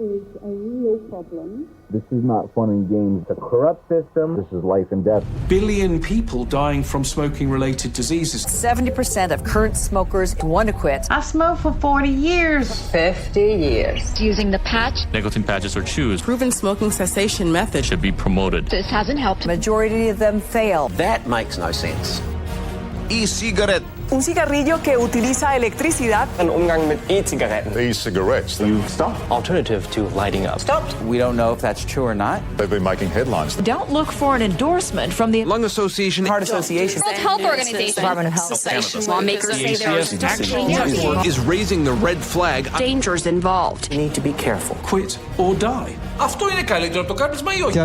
is a real problem. This is not fun and games. It's a corrupt system. This is life and death. Billion people dying from smoking-related diseases. 70% of current smokers want to quit. I smoked for 40 years. 50 years. Using the patch. Nicotine patches or chews. Proven smoking cessation methods should be promoted. This hasn't helped. Majority of them fail. That makes no sense. E-cigarette. Un cigarrillo que utiliza electricidad. Ein Umgang mit E-Zigaretten. E-cigarettes. You've stopped. Alternative to lighting up. Stopped. We don't know if that's true or not. They've been making headlines. Don't look for an endorsement from the Lung Association, Heart Association, World Health Organization, Department of Health. Lawmakers say there are is raising the red flag. dangers involved. You need to be careful. Quit or die.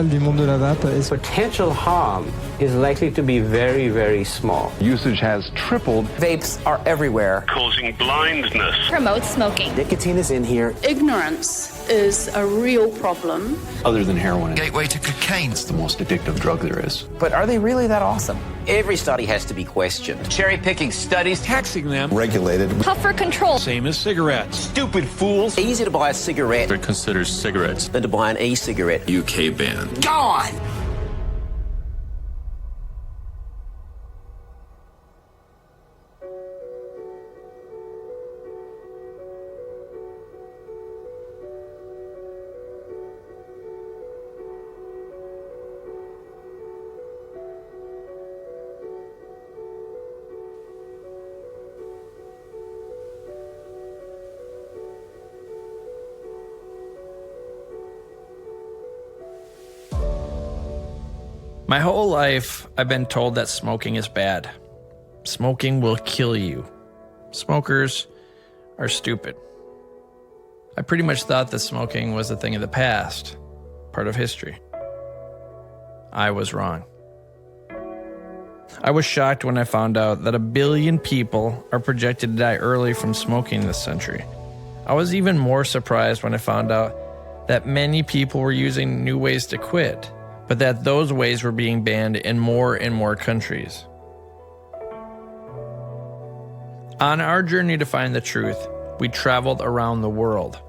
du monde de la vape est... Potential harm is likely to be very, very small. Usage has tripled. Vapes are everywhere. Causing blindness. promote smoking. Nicotine is in here. Ignorance is a real problem. Other than heroin. Gateway to cocaine. It's the most addictive drug there is. But are they really that awesome? Every study has to be questioned. Cherry-picking studies. Taxing them. Regulated. Tougher control. Same as cigarettes. Stupid fools. Easier to buy a cigarette They're considered cigarettes. than to buy an e-cigarette. UK ban. Gone! My whole life, I've been told that smoking is bad. Smoking will kill you. Smokers are stupid. I pretty much thought that smoking was a thing of the past, part of history. I was wrong. I was shocked when I found out that 1 billion people are projected to die early from smoking this century. I was even more surprised when I found out that many people were using new ways to quit, but that those ways were being banned in more and more countries. On our journey to find the truth, we traveled around the world.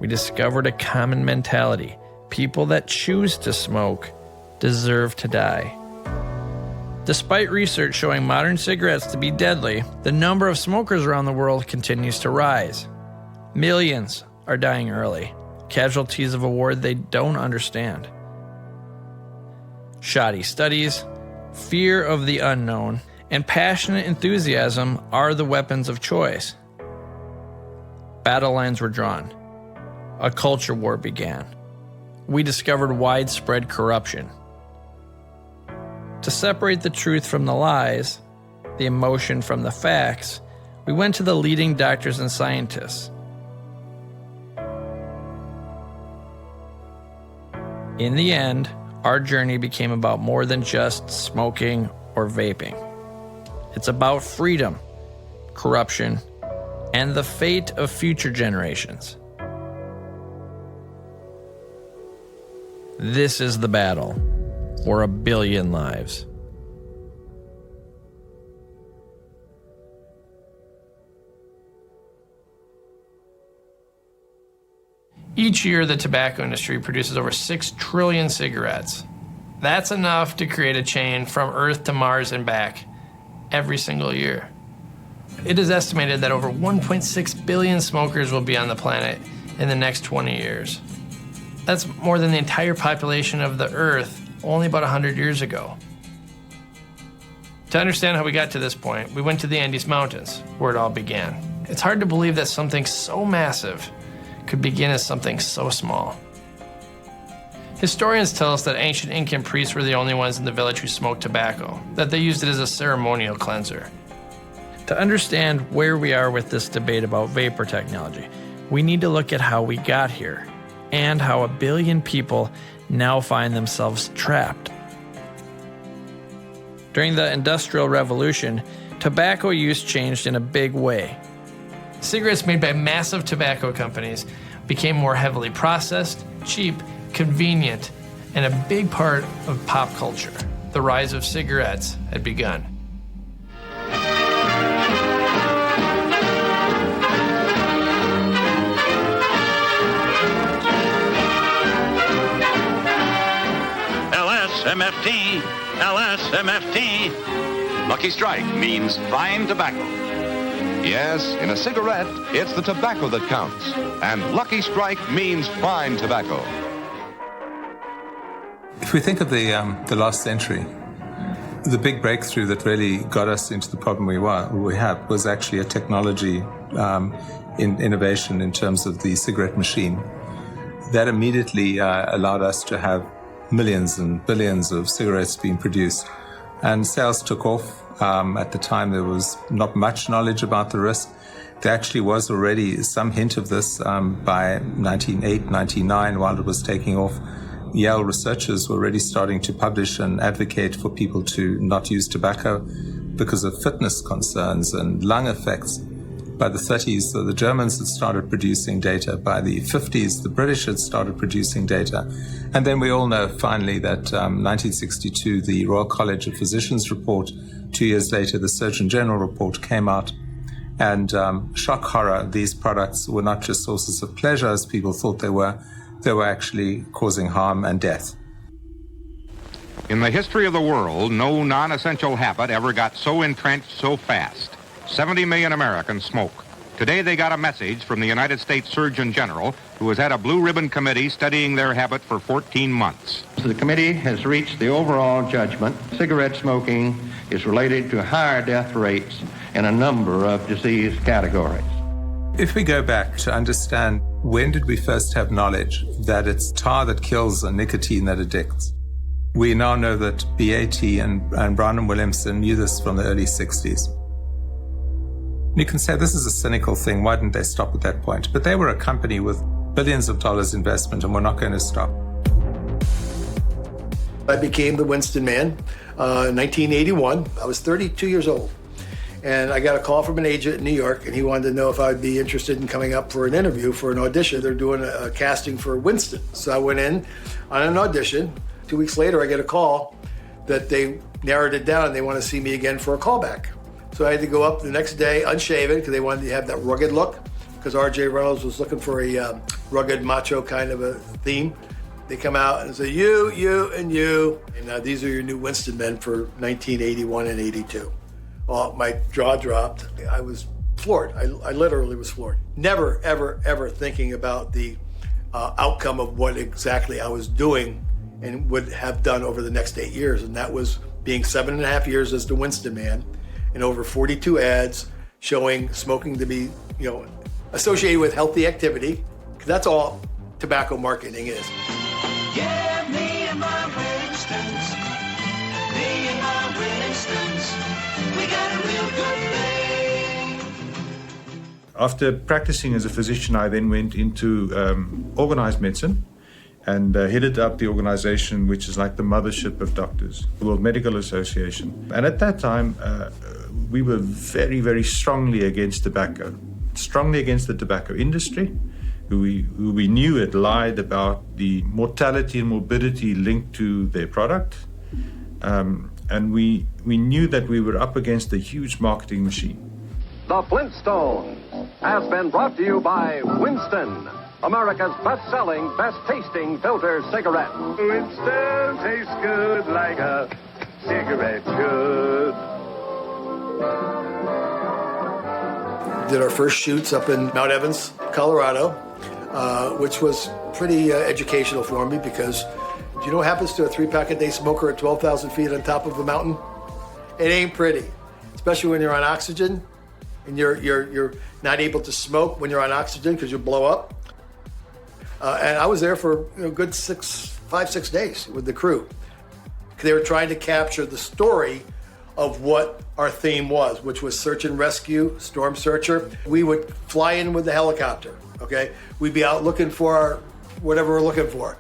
We discovered a common mentality. People that choose to smoke deserve to die. Despite research showing modern cigarettes to be deadly, the number of smokers around the world continues to rise. Millions are dying early, casualties of a war they don't understand. Shoddy studies, fear of the unknown, and passionate enthusiasm are the weapons of choice. Battle lines were drawn. A culture war began. We discovered widespread corruption. To separate the truth from the lies, the emotion from the facts, we went to the leading doctors and scientists. In the end, our journey became about more than just smoking or vaping. It's about freedom, corruption, and the fate of future generations. This is the battle for 1 billion lives. Each year, the tobacco industry produces over 6 trillion cigarettes. That's enough to create a chain from Earth to Mars and back every single year. It is estimated that over 1.6 billion smokers will be on the planet in the next 20 years. That's more than the entire population of the Earth only about 100 years ago. To understand how we got to this point, we went to the Andes Mountains, where it all began. It's hard to believe that something so massive could begin as something so small. Historians tell us that ancient Incan priests were the only ones in the village who smoked tobacco, that they used it as a ceremonial cleanser. To understand where we are with this debate about vapor technology, we need to look at how we got here, and how 1 billion people now find themselves trapped. During the Industrial Revolution, tobacco use changed in a big way. Cigarettes made by massive tobacco companies became more heavily processed, cheap, convenient, and a big part of pop culture. The rise of cigarettes had begun. LSMFT. LSMFT. Lucky Strike means fine tobacco. Yes, in a cigarette, it's the tobacco that counts. And Lucky Strike means fine tobacco. If we think of the last century, the big breakthrough that really got us into the problem we have was actually a technology innovation in terms of the cigarette machine. That immediately allowed us to have millions and billions of cigarettes being produced. And sales took off. At the time, there was not much knowledge about the risk. There actually was already some hint of this by 1908, 1909, while it was taking off. Yale researchers were already starting to publish and advocate for people to not use tobacco because of fitness concerns and lung effects. By the 30s, the Germans had started producing data. By the 50s, the British had started producing data. And then we all know finally that 1962, the Royal College of Physicians report, 2 years later, the Surgeon General report came out. And shock horror, these products were not just sources of pleasure as people thought they were actually causing harm and death. In the history of the world, no non-essential habit ever got so entrenched so fast. 70 million Americans smoke. Today they got a message from the United States Surgeon General, who has had a blue ribbon committee studying their habit for 14 months. The committee has reached the overall judgment. Cigarette smoking is related to higher death rates in a number of disease categories. If we go back to understand when did we first have knowledge that it's tar that kills and nicotine that addicts, we now know that BAT and Brown and Williamson knew this from the early 60s. You can say this is a cynical thing, why didn't they stop at that point? But they were a company with billions of dollars investment and we're not going to stop. I became the Winston Man in 1981. I was 32 years old. And I got a call from an agent in New York, and he wanted to know if I'd be interested in coming up for an interview for an audition. They're doing a casting for Winston. So I went in on an audition. 2 weeks later, I get a call that they narrowed it down and they want to see me again for a callback. So I had to go up the next day unshaven because they wanted to have that rugged look, because R.J. Reynolds was looking for a rugged macho kind of a theme. They come out and say, you, and you. And these are your new Winston men for 1981 and 82. Well, my jaw dropped. I was floored. I literally was floored. Never, ever, ever thinking about the outcome of what exactly I was doing and would have done over the next 8 years. And that was being 7.5 years as the Winston Man and over 42 ads showing smoking to be, associated with healthy activity. Because that's all tobacco marketing is. Yeah, me and my Winstons. Me and my Winstons. We got a real good thing. After practicing as a physician, I then went into organized medicine and headed up the organization which is like the mothership of doctors, the World Medical Association. And at that time, we were very, very strongly against tobacco, strongly against the tobacco industry, who we knew had lied about the mortality and morbidity linked to their product. And we knew that we were up against a huge marketing machine. The Flintstones has been brought to you by Winston, America's best-selling, best-tasting filter cigarette. Winston tastes good like a cigarette should. Did our first shoots up in Mount Evans, Colorado, which was pretty educational for me because do you know what happens to a 3-pack-a-day smoker at 12,000 feet on top of a mountain? It ain't pretty, especially when you're on oxygen and you're not able to smoke when you're on oxygen because you'll blow up. And I was there for a good 5-6 days with the crew. They were trying to capture the story of what our theme was, which was search and rescue, storm searcher. We would fly in with the helicopter, okay? We'd be out looking for whatever we're looking for,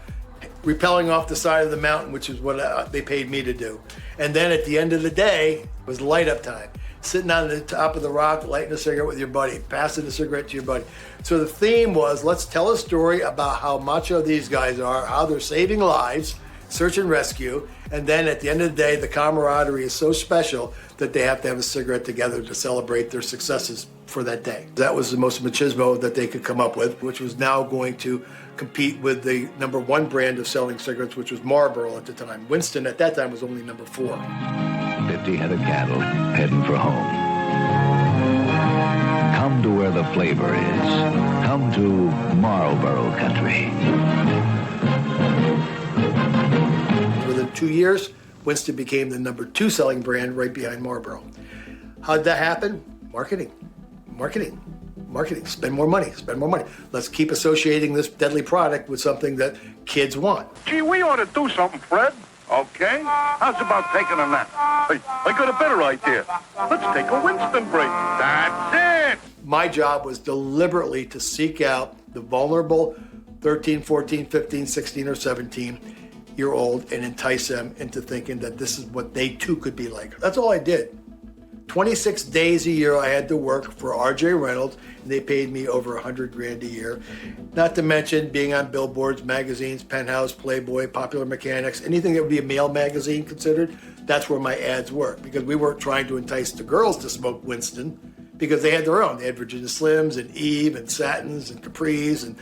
rappelling off the side of the mountain, which is what they paid me to do. And then at the end of the day, it was light up time. Sitting on the top of the rock, lighting a cigarette with your buddy, passing the cigarette to your buddy. So the theme was, let's tell a story about how macho these guys are, how they're saving lives, search and rescue, and then at the end of the day, the camaraderie is so special that they have to have a cigarette together to celebrate their successes for that day. That was the most machismo that they could come up with, which was now going to compete with the #1 brand of selling cigarettes, which was Marlboro at the time. Winston at that time was only #4. 50 head of cattle heading for home. Come to where the flavor is. Come to Marlboro country. Within 2 years, Winston became the #2 selling brand right behind Marlboro. How'd that happen? Marketing. Spend more money. Let's keep associating this deadly product with something that kids want. Gee, we ought to do something, Fred. Okay? How's about taking a nap? Hey, I got a better idea. Let's take a Winston break. That's it! My job was deliberately to seek out the vulnerable 13, 14, 15, 16, or 17-year-old and entice them into thinking that this is what they too could be like. That's all I did. 26 days a year I had to work for R.J. Reynolds, and they paid me over $100,000 a year. Not to mention being on billboards, magazines, Penthouse, Playboy, Popular Mechanics, anything that would be a male magazine considered, that's where my ads were. Because we weren't trying to entice the girls to smoke Winston, because they had their own. They had Virginia Slims and Eve and Satins and Capris, and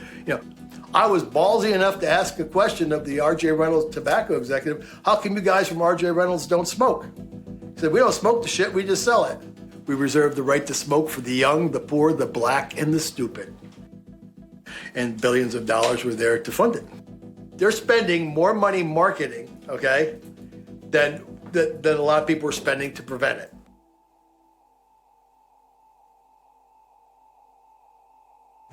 I was ballsy enough to ask a question of the R.J. Reynolds tobacco executive, how come you guys from R.J. Reynolds don't smoke? He said, we don't smoke the shit, we just sell it. We reserve the right to smoke for the young, the poor, the black, and the stupid. And billions of dollars were there to fund it. They're spending more money marketing, okay, than a lot of people were spending to prevent it.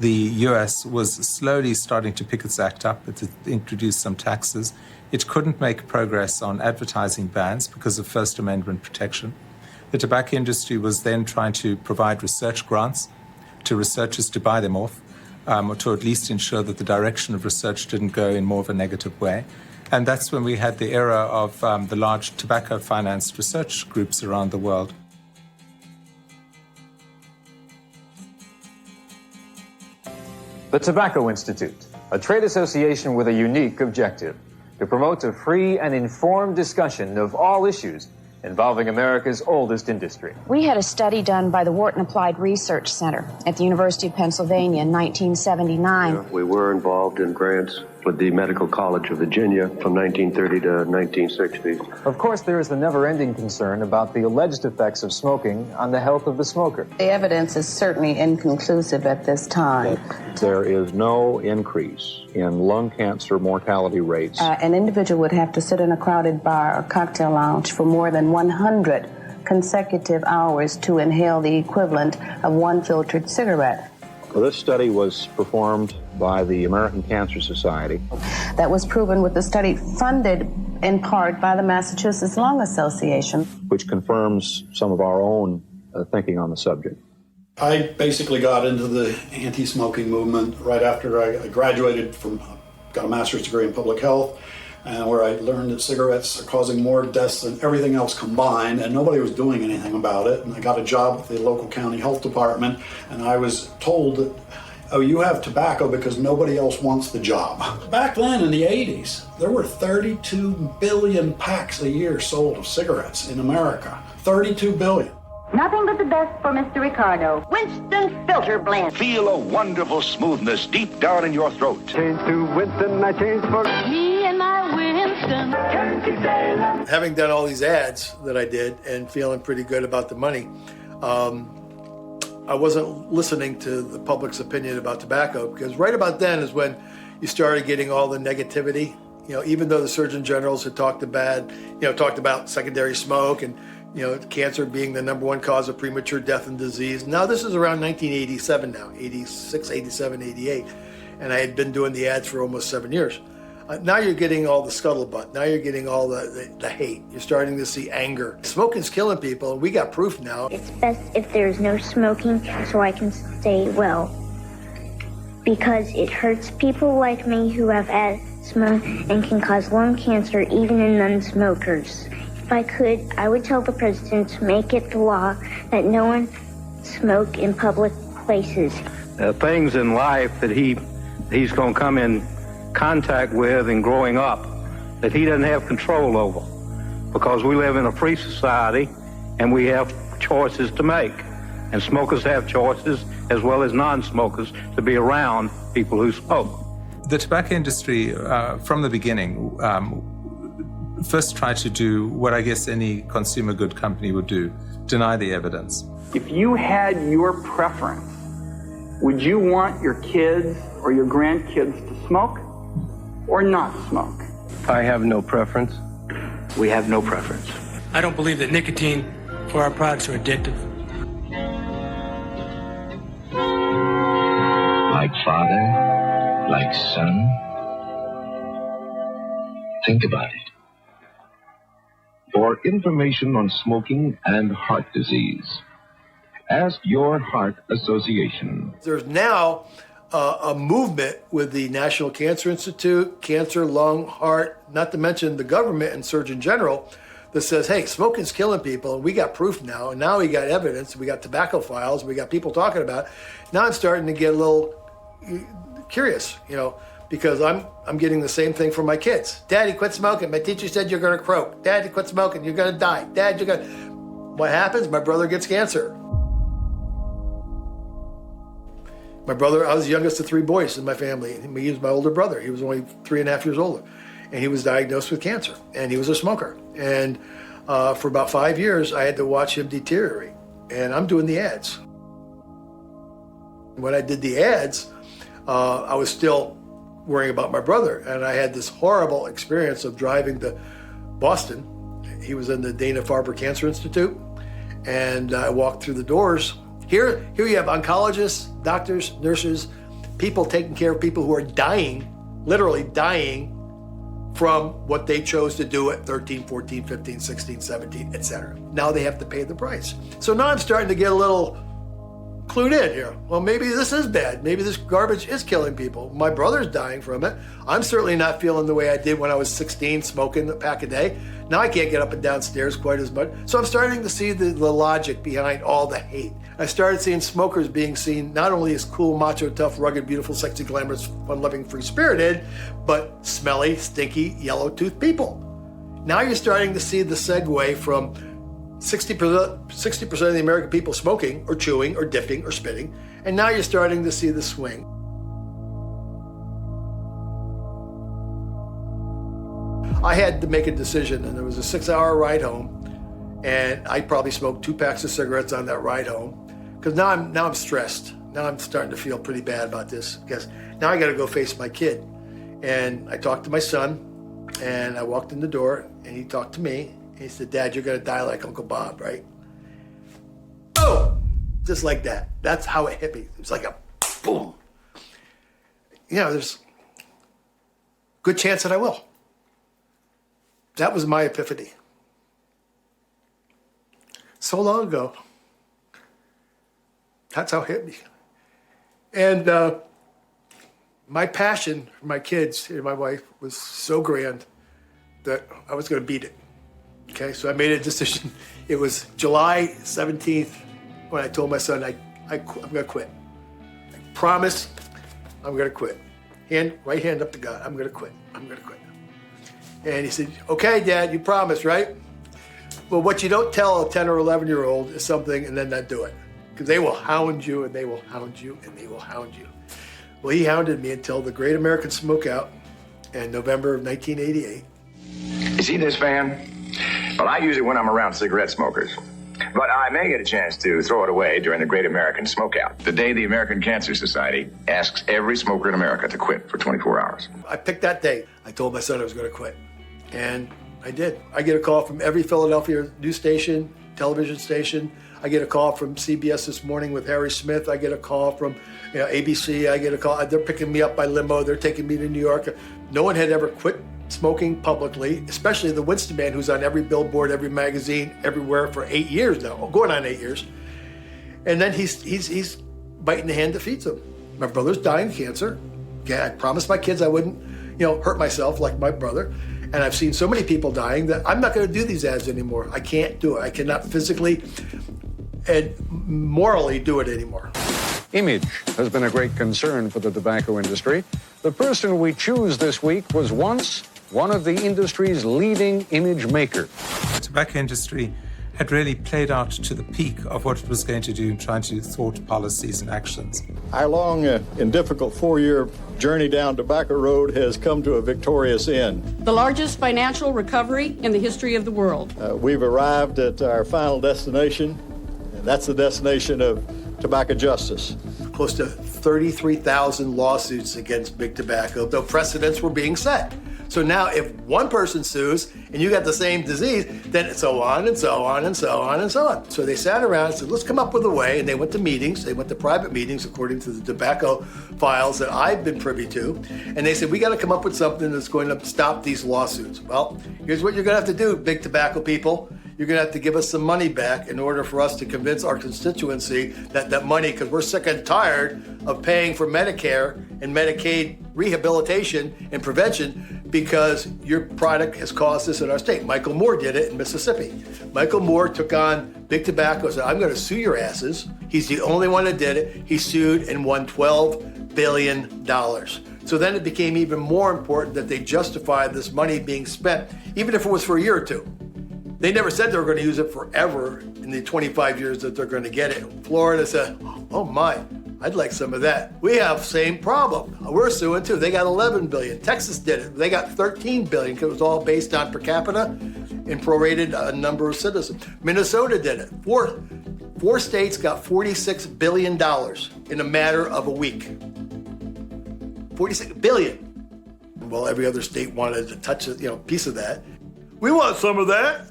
The US was slowly starting to pick its act up. It introduced some taxes. It couldn't make progress on advertising bans because of First Amendment protection. The tobacco industry was then trying to provide research grants to researchers to buy them off, or to at least ensure that the direction of research didn't go in more of a negative way. And that's when we had the era of the large tobacco-financed research groups around the world. The Tobacco Institute, a trade association with a unique objective: to promote a free and informed discussion of all issues involving America's oldest industry. We had a study done by the Wharton Applied Research Center at the University of Pennsylvania in 1979. We were involved in grants with the Medical College of Virginia from 1930 to 1960. Of course, there is the never-ending concern about the alleged effects of smoking on the health of the smoker. The evidence is certainly inconclusive at this time. There is no increase in lung cancer mortality rates. An individual would have to sit in a crowded bar or cocktail lounge for more than 100 consecutive hours to inhale the equivalent of one filtered cigarette. Well, this study was performed by the American Cancer Society. That was proven with the study funded in part by the Massachusetts Lung Association, which confirms some of our own thinking on the subject. I basically got into the anti-smoking movement right after I graduated got a master's degree in public health, where I learned that cigarettes are causing more deaths than everything else combined, and nobody was doing anything about it. And I got a job with the local county health department, and I was told that, oh, you have tobacco because nobody else wants the job. Back then in the 80s, there were 32 billion packs a year sold of cigarettes in America. 32 billion. Nothing but the best for Mr. Ricardo. Winston Filter Blend. Feel a wonderful smoothness deep down in your throat. Change to Winston, I change for Me and my Winston. Having done all these ads that I did and feeling pretty good about the money, I wasn't listening to the public's opinion about tobacco, because right about then is when you started getting all the negativity. Even though the Surgeon Generals had talked about secondary smoke and cancer being the #1 cause of premature death and disease. Now, this is around 1987 now, 86, 87, 88. And I had been doing the ads for almost 7 years. Now you're getting all the scuttlebutt. Now you're getting all the hate. You're starting to see anger. Smoking's killing people, and we got proof now. It's best if there's no smoking so I can stay well. Because it hurts people like me who have asthma and can cause lung cancer even in non-smokers. If I could, I would tell the president to make it the law that no one smoke in public places. Things in life that he's going to come in contact with and growing up that he doesn't have control over, because we live in a free society and we have choices to make. And smokers have choices as well as non-smokers to be around people who smoke. The tobacco industry, from the beginning, first tried to do what I guess any consumer good company would do, deny the evidence. If you had your preference, would you want your kids or your grandkids to smoke or not smoke? I have no preference. We have no preference. I don't believe that nicotine or our products are addictive. Like father, like son. Think about it. For information on smoking and heart disease, ask your heart association. There's now a movement with the National Cancer Institute, Cancer, Lung, Heart, not to mention the government and Surgeon General, that says, hey, smoking's killing people, and we got proof now, and now we got evidence, we got tobacco files, we got people talking about it. Now I'm starting to get a little curious, because I'm getting the same thing from my kids. Daddy, quit smoking. My teacher said you're gonna croak. Daddy, quit smoking. You're gonna die. Dad, you're gonna... What happens? My brother gets cancer. My brother, I was the youngest of 3 boys in my family. He was my older brother. He was only 3.5 years older. And he was diagnosed with cancer. And he was a smoker. And for about 5 years, I had to watch him deteriorate. And I'm doing the ads. When I did the ads, I was still worrying about my brother. And I had this horrible experience of driving to Boston. He was in the Dana-Farber Cancer Institute. And I walked through the doors. Here you have oncologists, doctors, nurses, people taking care of people who are dying, literally dying from what they chose to do at 13, 14, 15, 16, 17, etc. Now they have to pay the price. So now I'm starting to get a little clued in here. Well, maybe this is bad. Maybe this garbage is killing people. My brother's dying from it. I'm certainly not feeling the way I did when I was 16, smoking a pack a day. Now I can't get up and down stairs quite as much. So I'm starting to see the logic behind all the hate. I started seeing smokers being seen not only as cool, macho, tough, rugged, beautiful, sexy, glamorous, fun-loving, free-spirited, but smelly, stinky, yellow-toothed people. Now you're starting to see the segue from 60% of the American people smoking or chewing or dipping or spitting, and now you're starting to see the swing. I had to make a decision, and it was a 6-hour ride home, and I probably smoked 2 packs of cigarettes on that ride home, because now I'm stressed. Now I'm starting to feel pretty bad about this, because now I got to go face my kid. And I talked to my son, and I walked in the door, and he talked to me, and he said, Dad, you're going to die like Uncle Bob, right? Oh, just like that. That's how it hit me. It was like a boom. There's a good chance that I will. That was my epiphany. So long ago. That's how it hit me. And my passion for my kids and my wife was so grand that I was going to beat it. Okay, so I made a decision. It was July 17th when I told my son, I'm going to quit. I promise I'm going to quit. Right hand up to God, I'm going to quit. I'm going to quit. And he said, okay, Dad, you promise, right? Well, what you don't tell a 10 or 11-year-old is something and then not do it. Because they will hound you, and they will hound you, and they will hound you. Well, he hounded me until the Great American Smokeout in November of 1988. You see this fan? Well, I use it when I'm around cigarette smokers. But I may get a chance to throw it away during the Great American Smokeout, the day the American Cancer Society asks every smoker in America to quit for 24 hours. I picked that date. I told my son I was going to quit. And I did. I get a call from every Philadelphia news station, television station. I get a call from CBS This Morning with Harry Smith. I get a call from ABC. I get a call. They're picking me up by limo. They're taking me to New York. No one had ever quit smoking publicly, especially the Winston man, who's on every billboard, every magazine, everywhere for 8 years now, going on 8 years. And then he's biting the hand that feeds him. My brother's dying of cancer. Okay, I promised my kids I wouldn't, hurt myself like my brother. And I've seen so many people dying that I'm not going to do these ads anymore. I can't do it. I cannot physically and morally do it anymore. Image has been a great concern for the tobacco industry. The person we choose this week was once one of the industry's leading image makers. The tobacco industry had really played out to the peak of what it was going to do in trying to thwart policies and actions. Our long and difficult 4-year journey down Tobacco Road has come to a victorious end. The largest financial recovery in the history of the world. We've arrived at our final destination, and that's the destination of tobacco justice. Close to 33,000 lawsuits against big tobacco, though precedents were being set. So now if one person sues and you got the same disease, then so on and so on and so on and so on. So they sat around and said, let's come up with a way. And they went to meetings. They went to private meetings, according to the tobacco files that I've been privy to. And they said, we got to come up with something that's going to stop these lawsuits. Well, here's what you're going to have to do, big tobacco people. You're going to have to give us some money back in order for us to convince our constituency that money, because we're sick and tired of paying for Medicare and Medicaid rehabilitation and prevention, because your product has caused this in our state. Michael Moore did it in Mississippi. Michael Moore took on big tobacco and said, I'm going to sue your asses. He's the only one that did it. He sued and won $12 billion. So then it became even more important that they justified this money being spent, even if it was for a year or two. They never said they were going to use it forever in the 25 years that they're going to get it. Florida said, oh my, I'd like some of that. We have same problem. We're suing too. They got 11 billion. Texas did it. They got 13 billion because it was all based on per capita and prorated a number of citizens. Minnesota did it. Four states got $46 billion in a matter of a week. 46 billion. Well, every other state wanted to touch a piece of that. We want some of that.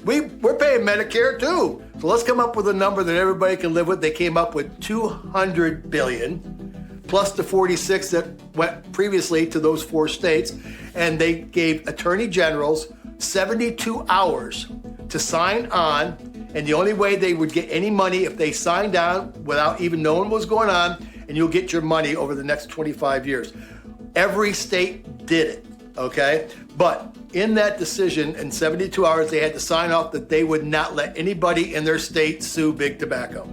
We're paying Medicare too. So let's come up with a number that everybody can live with. They came up with $200 billion plus the 46 that went previously to those 4 states. And they gave attorney generals 72 hours to sign on. And the only way they would get any money if they signed on without even knowing what was going on, and you'll get your money over the next 25 years. Every state did it, okay? But in that decision, in 72 hours, they had to sign off that they would not let anybody in their state sue big tobacco.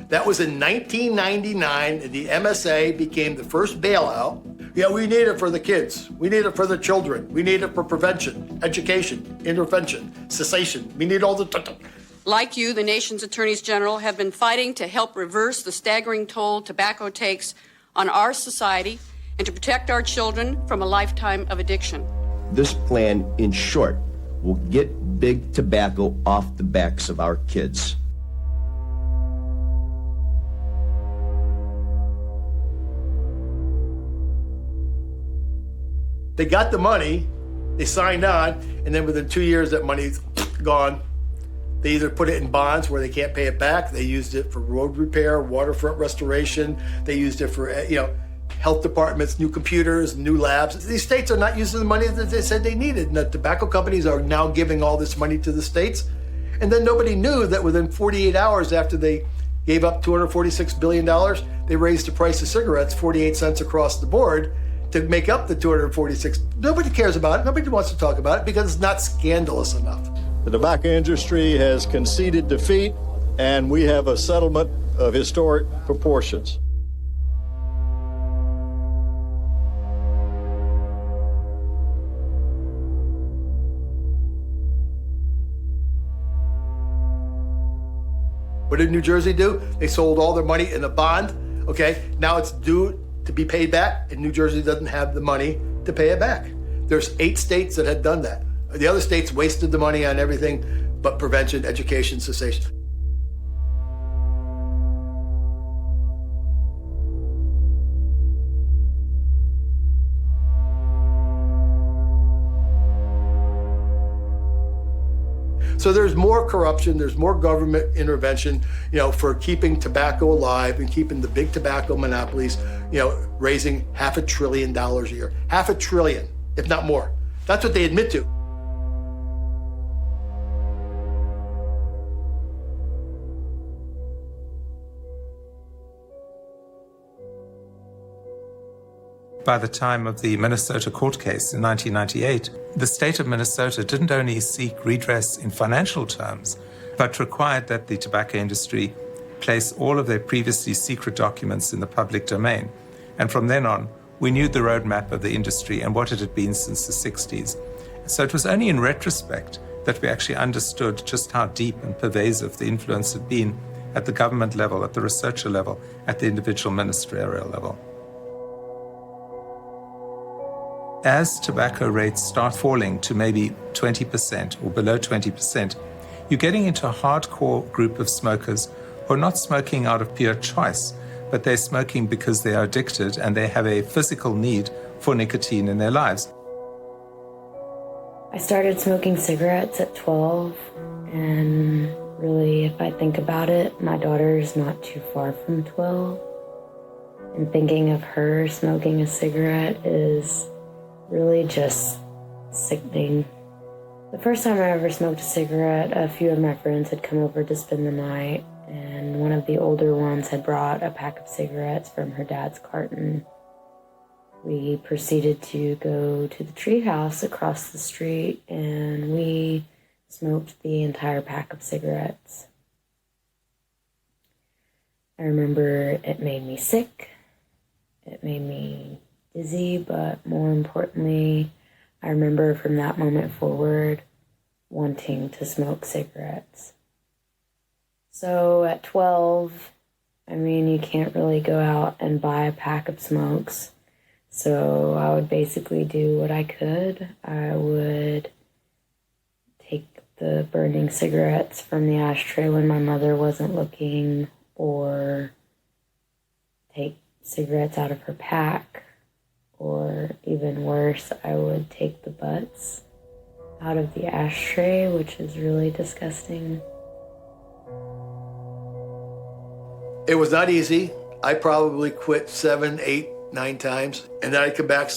That was in 1999, and the MSA became the first bailout. Yeah, we need it for the kids. We need it for the children. We need it for prevention, education, intervention, cessation. We need all the... Like you, the nation's attorneys general have been fighting to help reverse the staggering toll tobacco takes on our society and to protect our children from a lifetime of addiction. This plan, in short, will get big tobacco off the backs of our kids. They got the money, they signed on, and then within 2 years, that money's gone. They either put it in bonds where they can't pay it back. They used it for road repair, waterfront restoration. They used it for, health departments, new computers, new labs. These states are not using the money that they said they needed. And the tobacco companies are now giving all this money to the states. And then nobody knew that within 48 hours after they gave up $246 billion, they raised the price of cigarettes 48 cents across the board to make up the 246. Nobody cares about it. Nobody wants to talk about it because it's not scandalous enough. The tobacco industry has conceded defeat, and we have a settlement of historic proportions. What did New Jersey do? They sold all their money in a bond. Okay, now it's due to be paid back, and New Jersey doesn't have the money to pay it back. There's 8 states that had done that. The other states wasted the money on everything but prevention, education, cessation. So there's more corruption, there's more government intervention, for keeping tobacco alive and keeping the big tobacco monopolies, raising $500 billion a year. $500 billion, if not more. That's what they admit to. By the time of the Minnesota court case in 1998, the state of Minnesota didn't only seek redress in financial terms, but required that the tobacco industry place all of their previously secret documents in the public domain. And from then on, we knew the roadmap of the industry and what it had been since the 60s. So it was only in retrospect that we actually understood just how deep and pervasive the influence had been at the government level, at the researcher level, at the individual ministerial level. As tobacco rates start falling to maybe 20% or below 20%, you're getting into a hardcore group of smokers who are not smoking out of pure choice, but they're smoking because they are addicted and they have a physical need for nicotine in their lives. I started smoking cigarettes at 12, and really, if I think about it, my daughter's not too far from 12. And thinking of her smoking a cigarette is really just sickening. The first time I ever smoked a cigarette, a few of my friends had come over to spend the night, and one of the older ones had brought a pack of cigarettes from her dad's carton. We proceeded to go to the treehouse across the street, and we smoked the entire pack of cigarettes. I remember it made me sick, it made me dizzy, but more importantly, I remember from that moment forward wanting to smoke cigarettes. So at 12, you can't really go out and buy a pack of smokes. So I would basically do what I could. I would take the burning cigarettes from the ashtray when my mother wasn't looking, or take cigarettes out of her pack, or even worse, I would take the butts out of the ashtray, which is really disgusting. It was not easy. I probably quit 7, 8, 9 times, and then I'd come back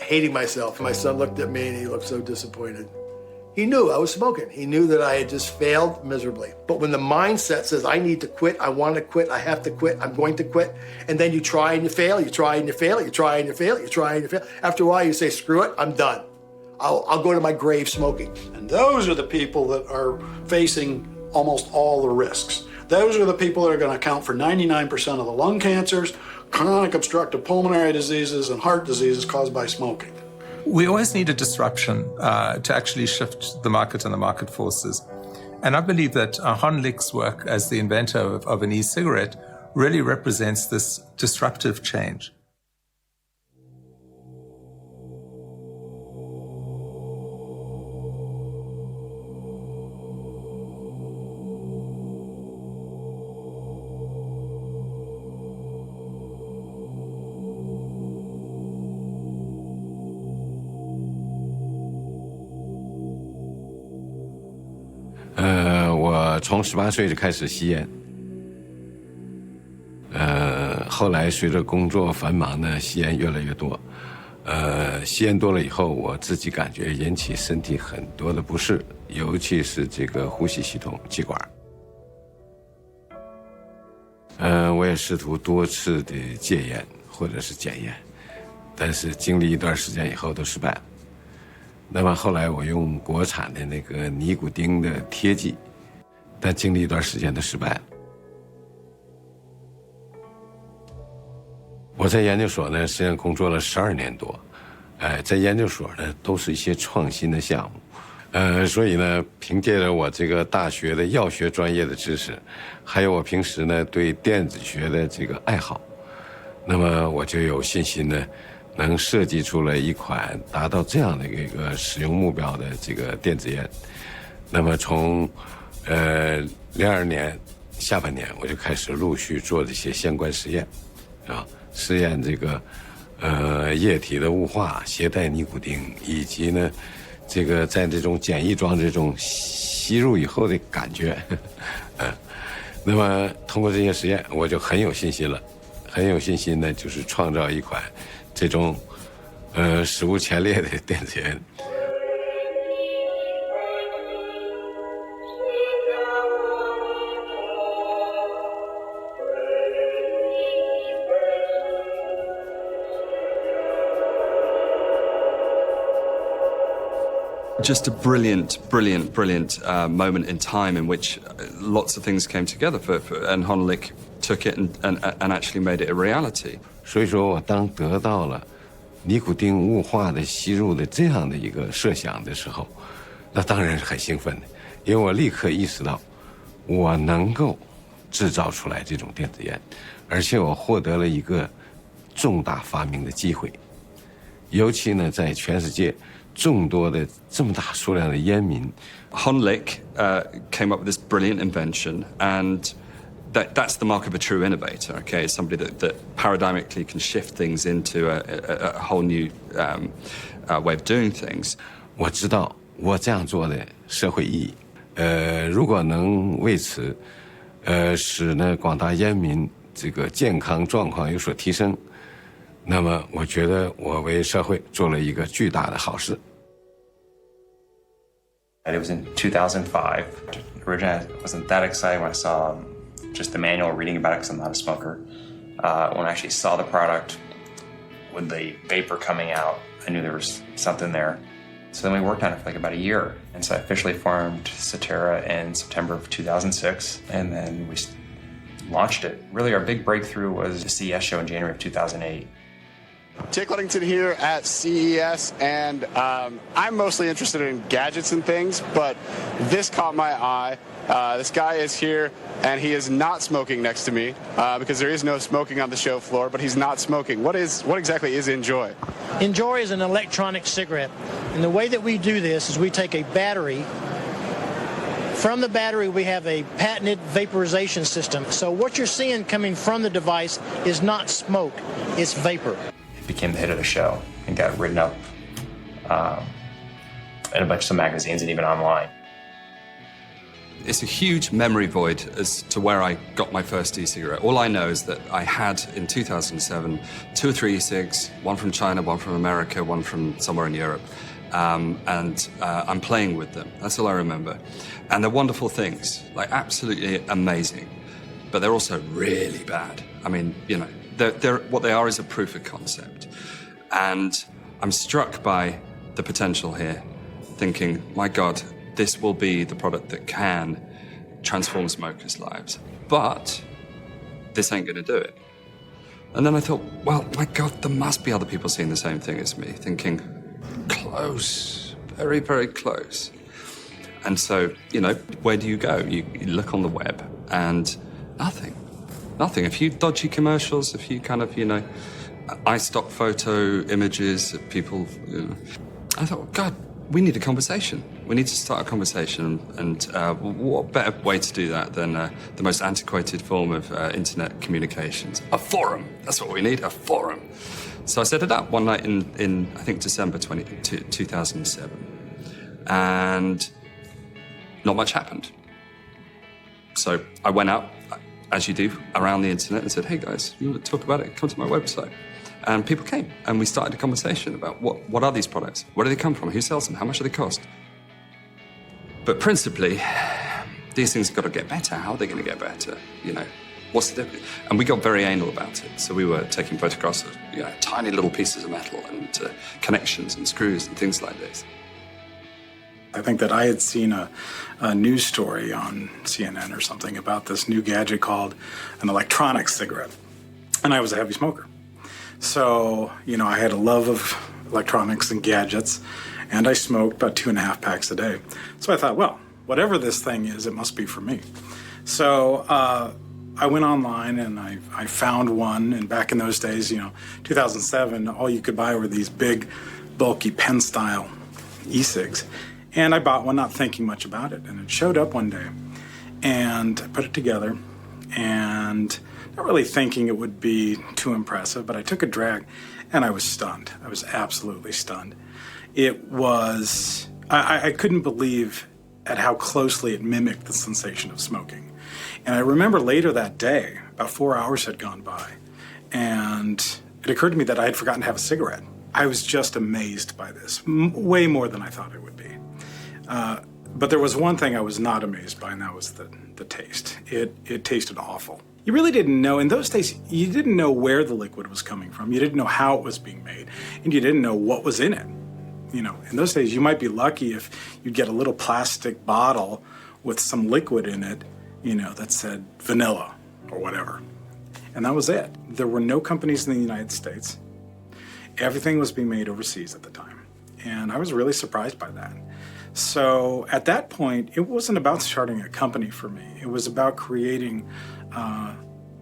hating myself. My son looked at me and he looked so disappointed. He knew I was smoking. He knew that I had just failed miserably. But when the mindset says, I need to quit, I want to quit, I have to quit, I'm going to quit, and then you try and you fail, you try and you fail, you try and you fail, you try and you fail. After a while, you say, screw it, I'm done. I'll go to my grave smoking. And those are the people that are facing almost all the risks. Those are the people that are going to account for 99% of the lung cancers, chronic obstructive pulmonary diseases, and heart diseases caused by smoking. We always need a disruption to actually shift the market and the market forces. And I believe that Hon Lik's work as the inventor of an e-cigarette really represents this disruptive change.我从18岁就开始吸烟，后来随着工作繁忙呢，吸烟越来越多，吸烟多了以后，我自己感觉引起身体很多的不适，尤其是这个呼吸系统、气管。我也试图多次的戒烟或者是减烟，但是经历一段时间以后都失败了。那么后来我用国产的那个尼古丁的贴剂，但经历一段时间都失败了。我在研究所呢，实际上工作了12年多，在研究所呢都是一些创新的项目，所以呢，凭借着我这个大学的药学专业的知识，还有我平时呢对电子学的这个爱好，那么我就有信心呢，能设计出了一款达到这样的一个使用目标的这个电子烟。那么从02年下半年，我就开始陆续做这些相关实验，实验这个液体的雾化、携带尼古丁，以及呢这个在这种简易装这种吸入以后的感觉，那么通过这些实验，我就很有信心了，很有信心呢，就是创造一款这种史无前例的电子烟。Just a brilliant moment in time in which lots of things came together and Hon Lik took it and actually made it a reality. 所以说我当得到了尼古丁雾化的吸入的这样的一个设想的时候，那当然是很兴奋的，因为我立刻意识到，我能够制造出来这种电子烟，而且我获得了一个重大发明的机会。尤其呢，在全世界众多的这么大数量的烟民 Honlik came up with this brilliant invention, and that's the mark of a true innovator, okay? It's somebody that paradigmically can shift things into a whole new way of doing things. 我知道我这样做的社会意义，如果能为此，使呢广大烟民这个健康状况有所提升，那么我觉得我为社会做了一个巨大的好事。It was in 2005. Originally, I wasn't that excited when I saw just the manual, reading about it because I'm not a smoker. When I actually saw the product with the vapor coming out, I knew there was something there. So then we worked on it for like about a year. And so I officially formed Cetera in September of 2006, and then we launched it. Really, our big breakthrough was the CES show in January of 2008. Jake Ludington here at CES, and I'm mostly interested in gadgets and things, but this caught my eye. This guy is here, and he is not smoking next to me because there is no smoking on the show floor, but he's not smoking. What exactly is Enjoy? Enjoy is an electronic cigarette, and the way that we do this is we take a battery. From the battery, we have a patented vaporization system. So what you're seeing coming from the device is not smoke, it's vapor. Became the hit of the show and got written up in a bunch of magazines and even online. It's a huge memory void as to where I got my first e-cigarette. All I know is that I had, in 2007, 2 or 3 e-cigs, one from China, one from America, one from somewhere in Europe. And I'm playing with them. That's all I remember. And they're wonderful things, like absolutely amazing. But they're also really bad. I mean, you know, they're what they are is a proof of concept. And I'm struck by the potential here, thinking, my God, this will be the product that can transform smokers' lives. But this ain't going to do it. And then I thought, well, my God, there must be other people seeing the same thing as me, thinking, close, very, very close. And so, you know, where do you go? You look on the web and nothing. Nothing. A few dodgy commercials, a few kind of, you know, iStock photo images of people. You know. I thought, God, we need a conversation. We need to start a conversation. And what better way to do that than the most antiquated form of internet communications? A forum. That's what we need, a forum. So I set it up one night in I think, December 2007. And not much happened. So I went out, as you do, around the internet and said, hey guys, you want to talk about it? Come to my website. And people came, and we started a conversation about what are these products? Where do they come from? Who sells them? How much do they cost? But principally, these things have got to get better. How are they going to get better? You know, what's the difference? And we got very anal about it. So we were taking photographs of, you know, tiny little pieces of metal and connections and screws and things like this. I think that I had seen a news story on CNN or something about this new gadget called an electronic cigarette. And I was a heavy smoker. So, you know, I had a love of electronics and gadgets, and I smoked about 2.5 packs a day. So I thought, well, whatever this thing is, it must be for me. So I went online and I found one. And back in those days, you know, 2007, all you could buy were these big, bulky pen-style e-cigs. And I bought one, not thinking much about it. And it showed up one day. And I put it together. And not really thinking it would be too impressive, but I took a drag and I was stunned. I was absolutely stunned. It was, I couldn't believe at how closely it mimicked the sensation of smoking. And I remember later that day, about 4 hours had gone by, and it occurred to me that I had forgotten to have a cigarette. I was just amazed by this, way more than I thought it would be. But there was one thing I was not amazed by, and that was the taste. It tasted awful. You really didn't know, in those days, you didn't know where the liquid was coming from. You didn't know how it was being made, and you didn't know what was in it. You know, in those days, you might be lucky if you'd get a little plastic bottle with some liquid in it, you know, that said vanilla or whatever. And that was it. There were no companies in the United States. everything was being made overseas at the time. And I was really surprised by that. So at that point, it wasn't about starting a company for me. It was about creating a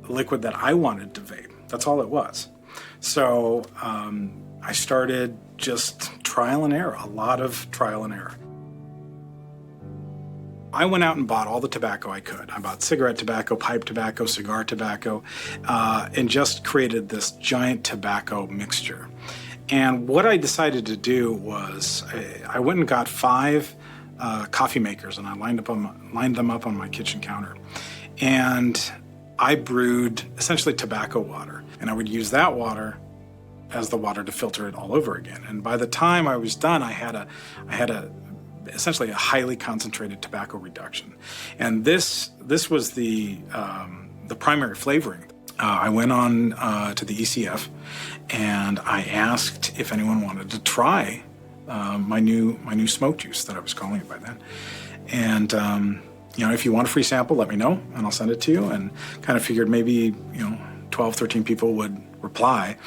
liquid that I wanted to vape. That's all it was. So I started just trial and error, a lot of trial and error. I went out and bought all the tobacco I could. I bought cigarette tobacco, pipe tobacco, cigar tobacco, and just created this giant tobacco mixture. And what I decided to do was I went and got 5 coffee makers, and I lined them up on my kitchen counter. And I brewed essentially tobacco water, and I would use that water as the water to filter it all over again. And by the time I was done, I had essentially a highly concentrated tobacco reduction. And this was the primary flavoring. I went on to the ECF, and I asked if anyone wanted to try my new smoke juice that I was calling it by then. And if you want a free sample, let me know, and I'll send it to you. And kind of figured maybe 12, 13 people would reply,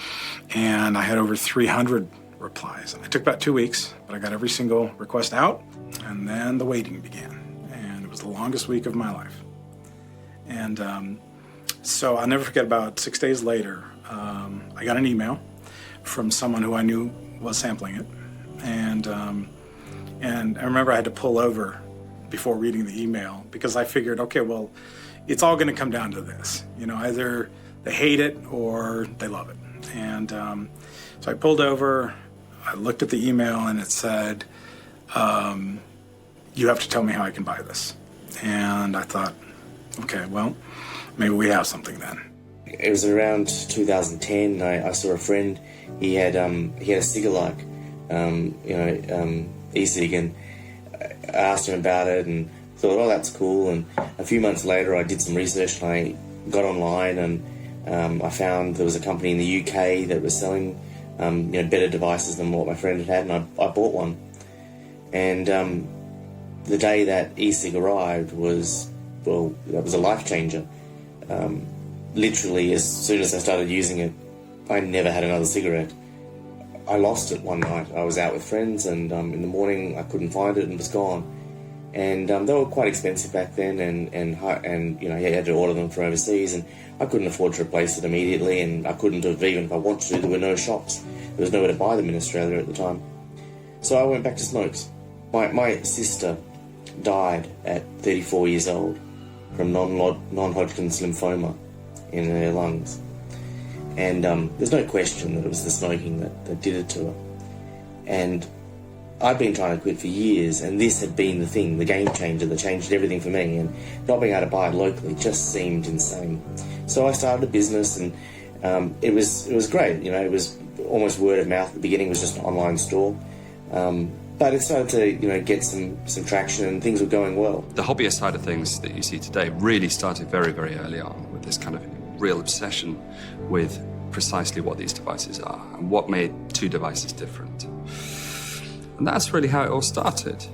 and I had over 300 replies. And it took about 2 weeks, but I got every single request out, and then the waiting began, and it was the longest week of my life. And so I'll never forget, about 6 days later, I got an email from someone who I knew was sampling it. And I remember I had to pull over before reading the email, because I figured, okay, well, it's all going to come down to this. Either they hate it or they love it. And so I pulled over, I looked at the email, and it said, you have to tell me how I can buy this. And I thought, okay, well, maybe we have something then. It was around 2010. I saw a friend. He had a cigar-like, e-cig, and I asked him about it and thought, oh, that's cool. And a few months later, I did some research, and I got online, and I found there was a company in the UK that was selling better devices than what my friend had, and I bought one. And the day that e-cig arrived was a life changer. Literally, as soon as I started using it, I never had another cigarette. I lost it one night. I was out with friends, and in the morning I couldn't find it, and it was gone. And they were quite expensive back then, and you had to order them from overseas, and I couldn't afford to replace it immediately, and I couldn't have, even if I wanted to. There were no shops. There was nowhere to buy them in Australia at the time. So I went back to smokes. My sister died at 34 years old from non-Hodgkin's lymphoma in her lungs. And there's no question that it was the smoking that did it to her. And I'd been trying to quit for years, and this had been the thing, the game changer that changed everything for me, and not being able to buy it locally just seemed insane. So I started a business, and it was great. It was almost word of mouth. At the beginning, it was just an online store. But it started to, get some traction, and things were going well. The hobbyist side of things that you see today really started very, very early on, with this kind of real obsession with precisely what these devices are and what made two devices different. And that's really how it all started.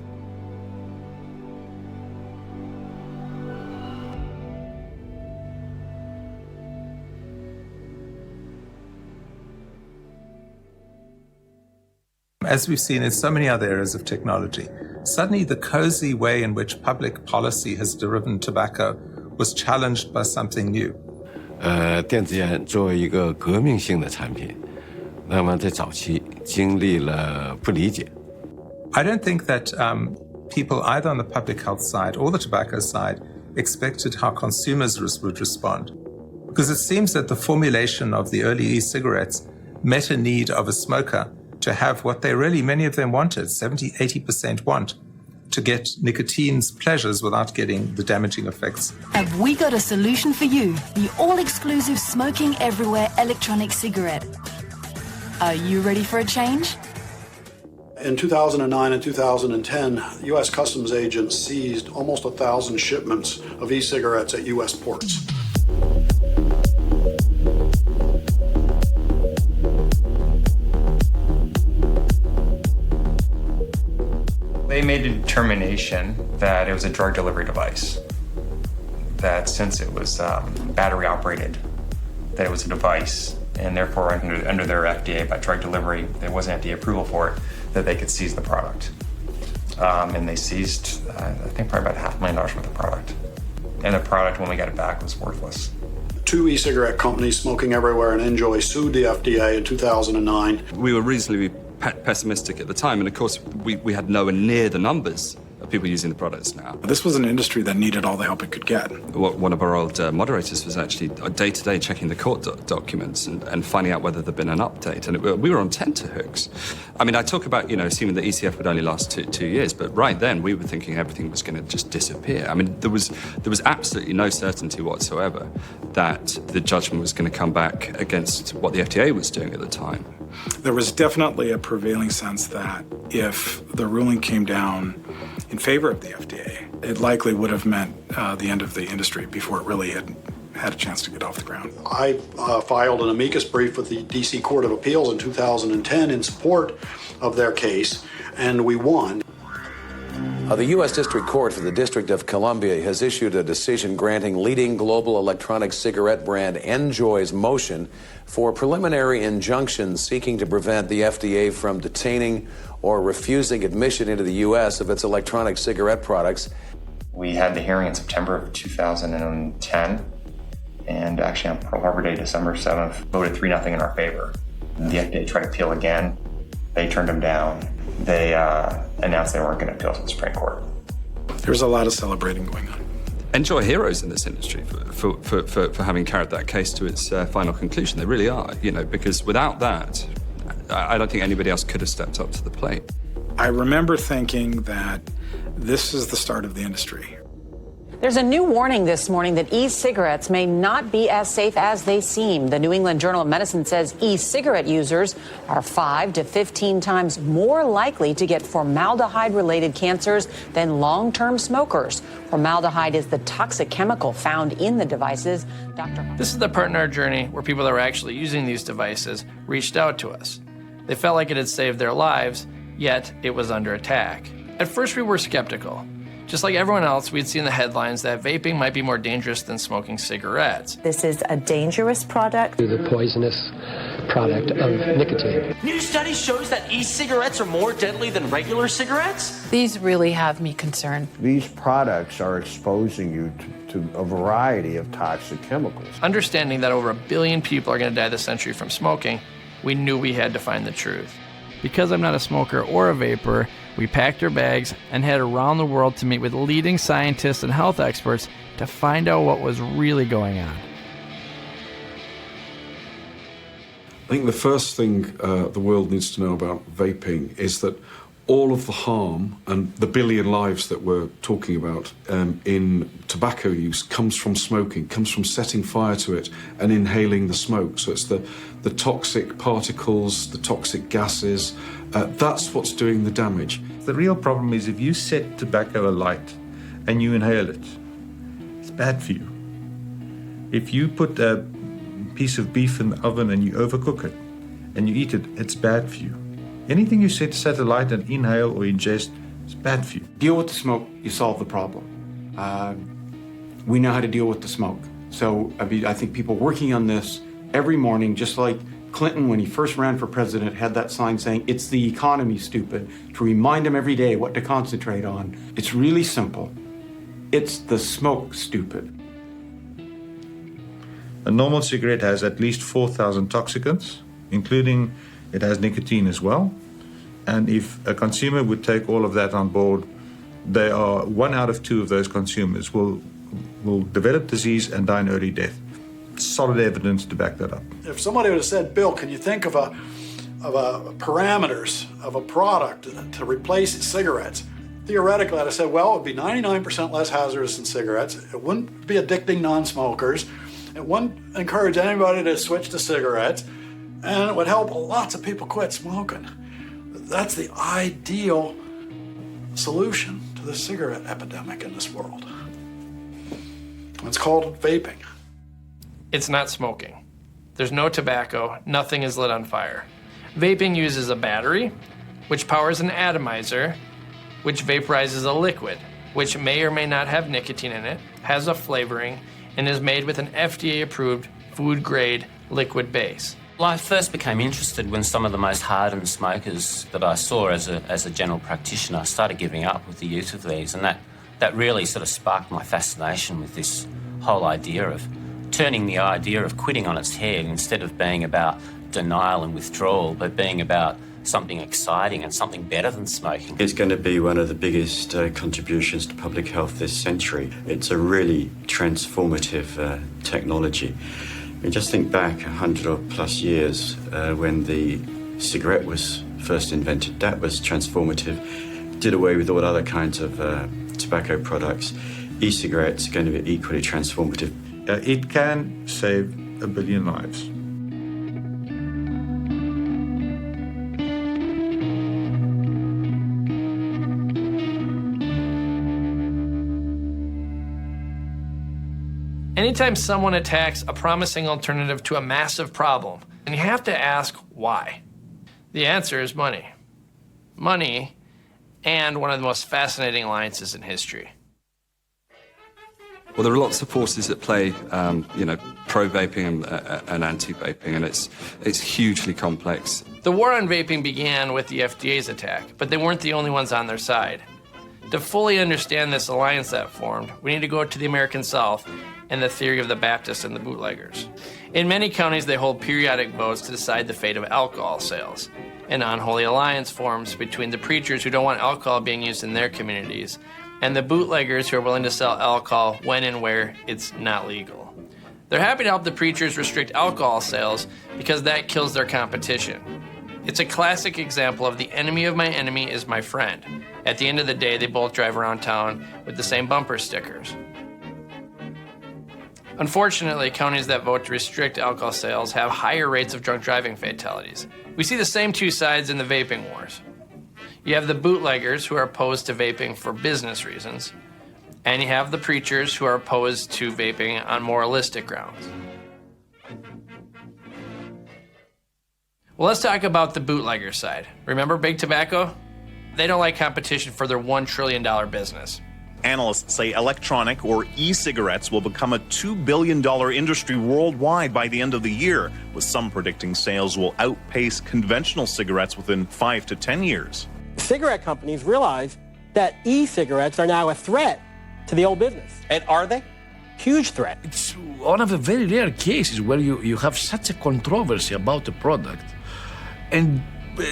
As we've seen in so many other areas of technology, suddenly the cozy way in which public policy has driven tobacco was challenged by something new. 电子烟作为一个革命性的产品，那么在早期经历了不理解。 I don't think that people either on the public health side or the tobacco side expected how consumers would respond. Because it seems that the formulation of the early e-cigarettes met a need of a smoker to have what they really, many of them wanted, 70-80% want, to get nicotine's pleasures without getting the damaging effects. Have we got a solution for you? The all-exclusive Smoking Everywhere electronic cigarette. Are you ready for a change? In 2009 and 2010, U.S. Customs agents seized almost 1,000 shipments of e-cigarettes at U.S. ports. They made a determination that it was a drug delivery device, that since it was battery operated, that it was a device and therefore under their FDA, by drug delivery, there wasn't FDA approval for it, that they could seize the product. And they seized, I think, probably about $500,000 worth of product. And the product, when we got it back, was worthless. 2 e-cigarette companies, Smoking Everywhere and NJOY, sued the FDA in 2009. We were reasonably pessimistic at the time, and of course, we had nowhere near the numbers of people using the products now. This was an industry that needed all the help it could get. One of our old moderators was actually day-to-day checking the court documents and finding out whether there'd been an update, and we were on tenterhooks. I mean, I talk about, assuming that ECF would only last two years, but right then we were thinking everything was going to just disappear. I mean, there was absolutely no certainty whatsoever that the judgment was going to come back against what the FDA was doing at the time. There was definitely a prevailing sense that if the ruling came down in favor of the FDA, it likely would have meant the end of the industry before it really had a chance to get off the ground. I filed an amicus brief with the D.C. Court of Appeals in 2010 in support of their case, and we won. The U.S. District Court for the District of Columbia has issued a decision granting leading global electronic cigarette brand NJOY's motion for preliminary injunction seeking to prevent the FDA from detaining or refusing admission into the U.S. of its electronic cigarette products. We had the hearing in September of 2010, and actually on Pearl Harbor Day, December 7th, voted 3-0 in our favor. The FDA tried to appeal again. They turned them down. They announced they weren't going to appeal to the Supreme Court. There's a lot of celebrating going on. NJOY heroes in this industry for having carried that case to its final conclusion. They really are, because without that, I don't think anybody else could have stepped up to the plate. I remember thinking that this is the start of the industry. There's a new warning this morning that e-cigarettes may not be as safe as they seem. The New England Journal of Medicine says e-cigarette users are 5 to 15 times more likely to get formaldehyde-related cancers than long-term smokers. Formaldehyde is the toxic chemical found in the devices. This is the part in our journey where people that were actually using these devices reached out to us. They felt like it had saved their lives, yet it was under attack. At first, we were skeptical. Just like everyone else, we'd seen the headlines that vaping might be more dangerous than smoking cigarettes. This is a dangerous product. The poisonous product of nicotine. New study shows that e-cigarettes are more deadly than regular cigarettes? These really have me concerned. These products are exposing you to a variety of toxic chemicals. Understanding that over 1 billion people are going to die this century from smoking, we knew we had to find the truth. Because I'm not a smoker or a vapor, we packed our bags and headed around the world to meet with leading scientists and health experts to find out what was really going on. I think the first thing the world needs to know about vaping is that all of the harm and the billion lives that we're talking about in tobacco use comes from smoking, comes from setting fire to it and inhaling the smoke. So it's the toxic particles, the toxic gases, that's what's doing the damage. The real problem is if you set tobacco alight and you inhale it, it's bad for you. If you put a piece of beef in the oven and you overcook it and you eat it, it's bad for you. Anything you set alight and inhale or ingest is bad for you. Deal with the smoke, you solve the problem. We know how to deal with the smoke. So I think people working on this every morning, just like Clinton, when he first ran for president, had that sign saying, "It's the economy, stupid," to remind him every day what to concentrate on. It's really simple. It's the smoke, stupid. A normal cigarette has at least 4,000 toxicants, including it has nicotine as well. And if a consumer would take all of that on board, 1 out of 2 of those consumers will develop disease and die an early death. Solid evidence to back that up. If somebody would have said, Bill, can you think of a parameters of a product to replace cigarettes? Theoretically, I'd have said, well, it would be 99% less hazardous than cigarettes. It wouldn't be addicting non-smokers. It wouldn't encourage anybody to switch to cigarettes. And it would help lots of people quit smoking. That's the ideal solution to the cigarette epidemic in this world. It's called vaping. It's not smoking. There's no tobacco, nothing is lit on fire. Vaping uses a battery, which powers an atomizer, which vaporizes a liquid, which may or may not have nicotine in it, has a flavoring, and is made with an FDA-approved food-grade liquid base. Well, I first became interested when some of the most hardened smokers that I saw as a general practitioner started giving up with the use of these, and that really sort of sparked my fascination with this whole idea of turning the idea of quitting on its head, instead of being about denial and withdrawal, but being about something exciting and something better than smoking. It's going to be one of the biggest contributions to public health this century. It's a really transformative technology. I mean, just think back 100 or plus years when the cigarette was first invented. That was transformative. Did away with all other kinds of tobacco products. E-cigarettes are going to be equally transformative. It can save 1 billion lives. Anytime someone attacks a promising alternative to a massive problem, and you have to ask why. The answer is money. Money, and one of the most fascinating alliances in history. Well, there are lots of forces at play, pro-vaping and anti-vaping, and it's hugely complex. The war on vaping began with the FDA's attack, but they weren't the only ones on their side. To fully understand this alliance that formed, we need to go to the American South and the theory of the Baptists and the bootleggers. In many counties, they hold periodic votes to decide the fate of alcohol sales. An unholy alliance forms between the preachers who don't want alcohol being used in their communities and the bootleggers who are willing to sell alcohol when and where it's not legal. They're happy to help the preachers restrict alcohol sales because that kills their competition. It's a classic example of the enemy of my enemy is my friend. At the end of the day, they both drive around town with the same bumper stickers. Unfortunately, counties that vote to restrict alcohol sales have higher rates of drunk driving fatalities. We see the same two sides in the vaping wars. You have the bootleggers who are opposed to vaping for business reasons, and you have the preachers who are opposed to vaping on moralistic grounds. Well, let's talk about the bootlegger side. Remember Big Tobacco? They don't like competition for their $1 trillion business. Analysts say electronic or e-cigarettes will become a $2 billion industry worldwide by the end of the year, with some predicting sales will outpace conventional cigarettes within 5 to 10 years. Cigarette companies realize that e-cigarettes are now a threat to the old business. And are they? Huge threat. It's one of the very rare cases where you have such a controversy about a product, and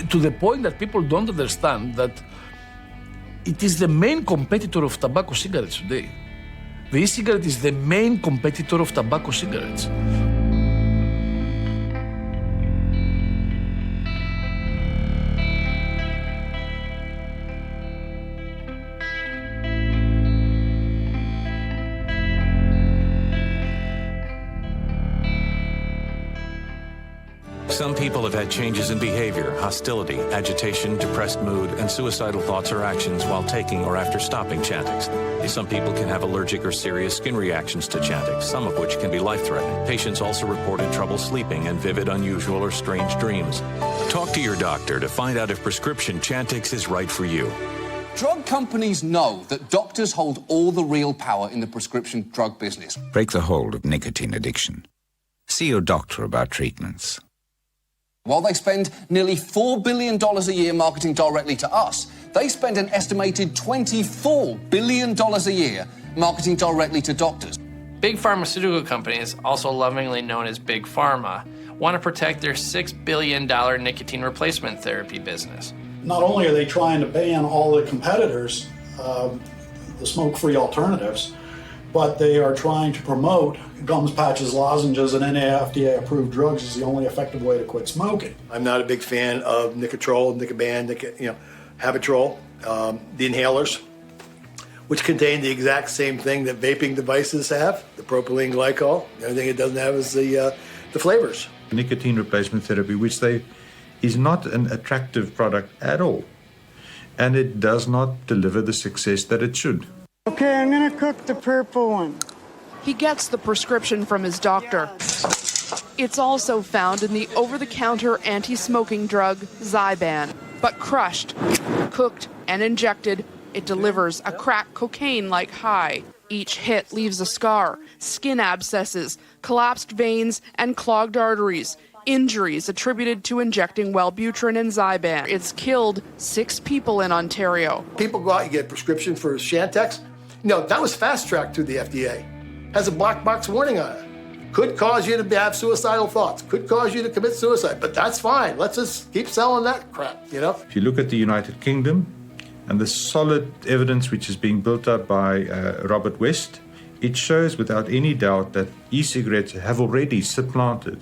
to the point that people don't understand that it is the main competitor of tobacco cigarettes today. The e-cigarette is the main competitor of tobacco cigarettes. Some people have had changes in behavior, hostility, agitation, depressed mood, and suicidal thoughts or actions while taking or after stopping Chantix. Some people can have allergic or serious skin reactions to Chantix, some of which can be life-threatening. Patients also reported trouble sleeping and vivid, unusual, or strange dreams. Talk to your doctor to find out if prescription Chantix is right for you. Drug companies know that doctors hold all the real power in the prescription drug business. Break the hold of nicotine addiction. See your doctor about treatments. While they spend nearly $4 billion a year marketing directly to us, they spend an estimated $24 billion a year marketing directly to doctors. Big pharmaceutical companies, also lovingly known as Big Pharma, want to protect their $6 billion nicotine replacement therapy business. Not only are they trying to ban all the competitors, the smoke-free alternatives, but they are trying to promote gums, patches, lozenges, and FDA-approved drugs as the only effective way to quit smoking. I'm not a big fan of Nicotrol, Nicoban, Habitrol, the inhalers, which contain the exact same thing that vaping devices have, the propylene glycol. The only thing it doesn't have is the flavors. Nicotine replacement therapy, which is not an attractive product at all, and it does not deliver the success that it should. Okay, I'm gonna cook the purple one. He gets the prescription from his doctor. It's also found in the over-the-counter anti-smoking drug Zyban. But crushed, cooked, and injected, it delivers a crack cocaine-like high. Each hit leaves a scar, skin abscesses, collapsed veins, and clogged arteries. Injuries attributed to injecting Wellbutrin and Zyban. It's killed 6 people in Ontario. People go out and get a prescription for Chantix. No, that was fast-tracked through the FDA. Has a black box warning on it. Could cause you to have suicidal thoughts. Could cause you to commit suicide. But that's fine. Let's just keep selling that crap, you know? If you look at the United Kingdom and the solid evidence which is being built up by Robert West, it shows without any doubt that e-cigarettes have already supplanted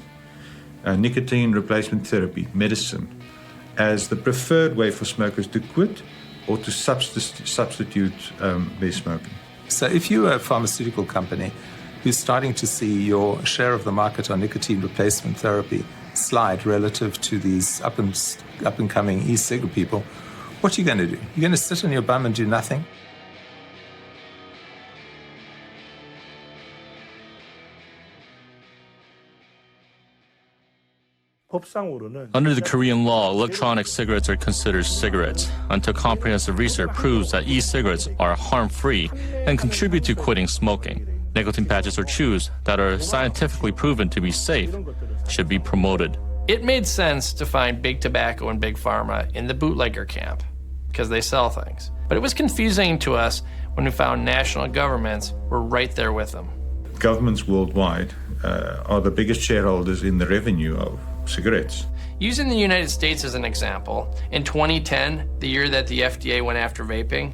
nicotine replacement therapy, medicine, as the preferred way for smokers to quit or to substitute their smoking. So if you're a pharmaceutical company who's starting to see your share of the market on nicotine replacement therapy slide relative to these up-and-coming e-cig people, what are you going to do? You're going to sit on your bum and do nothing? Under the Korean law, electronic cigarettes are considered cigarettes until comprehensive research proves that e-cigarettes are harm-free and contribute to quitting smoking. Nicotine patches or chews that are scientifically proven to be safe should be promoted. It made sense to find big tobacco and big pharma in the bootlegger camp because they sell things. But it was confusing to us when we found national governments were right there with them. Governments worldwide are the biggest shareholders in the revenue of cigarettes. Using the United States as an example, in 2010, the year that the FDA went after vaping,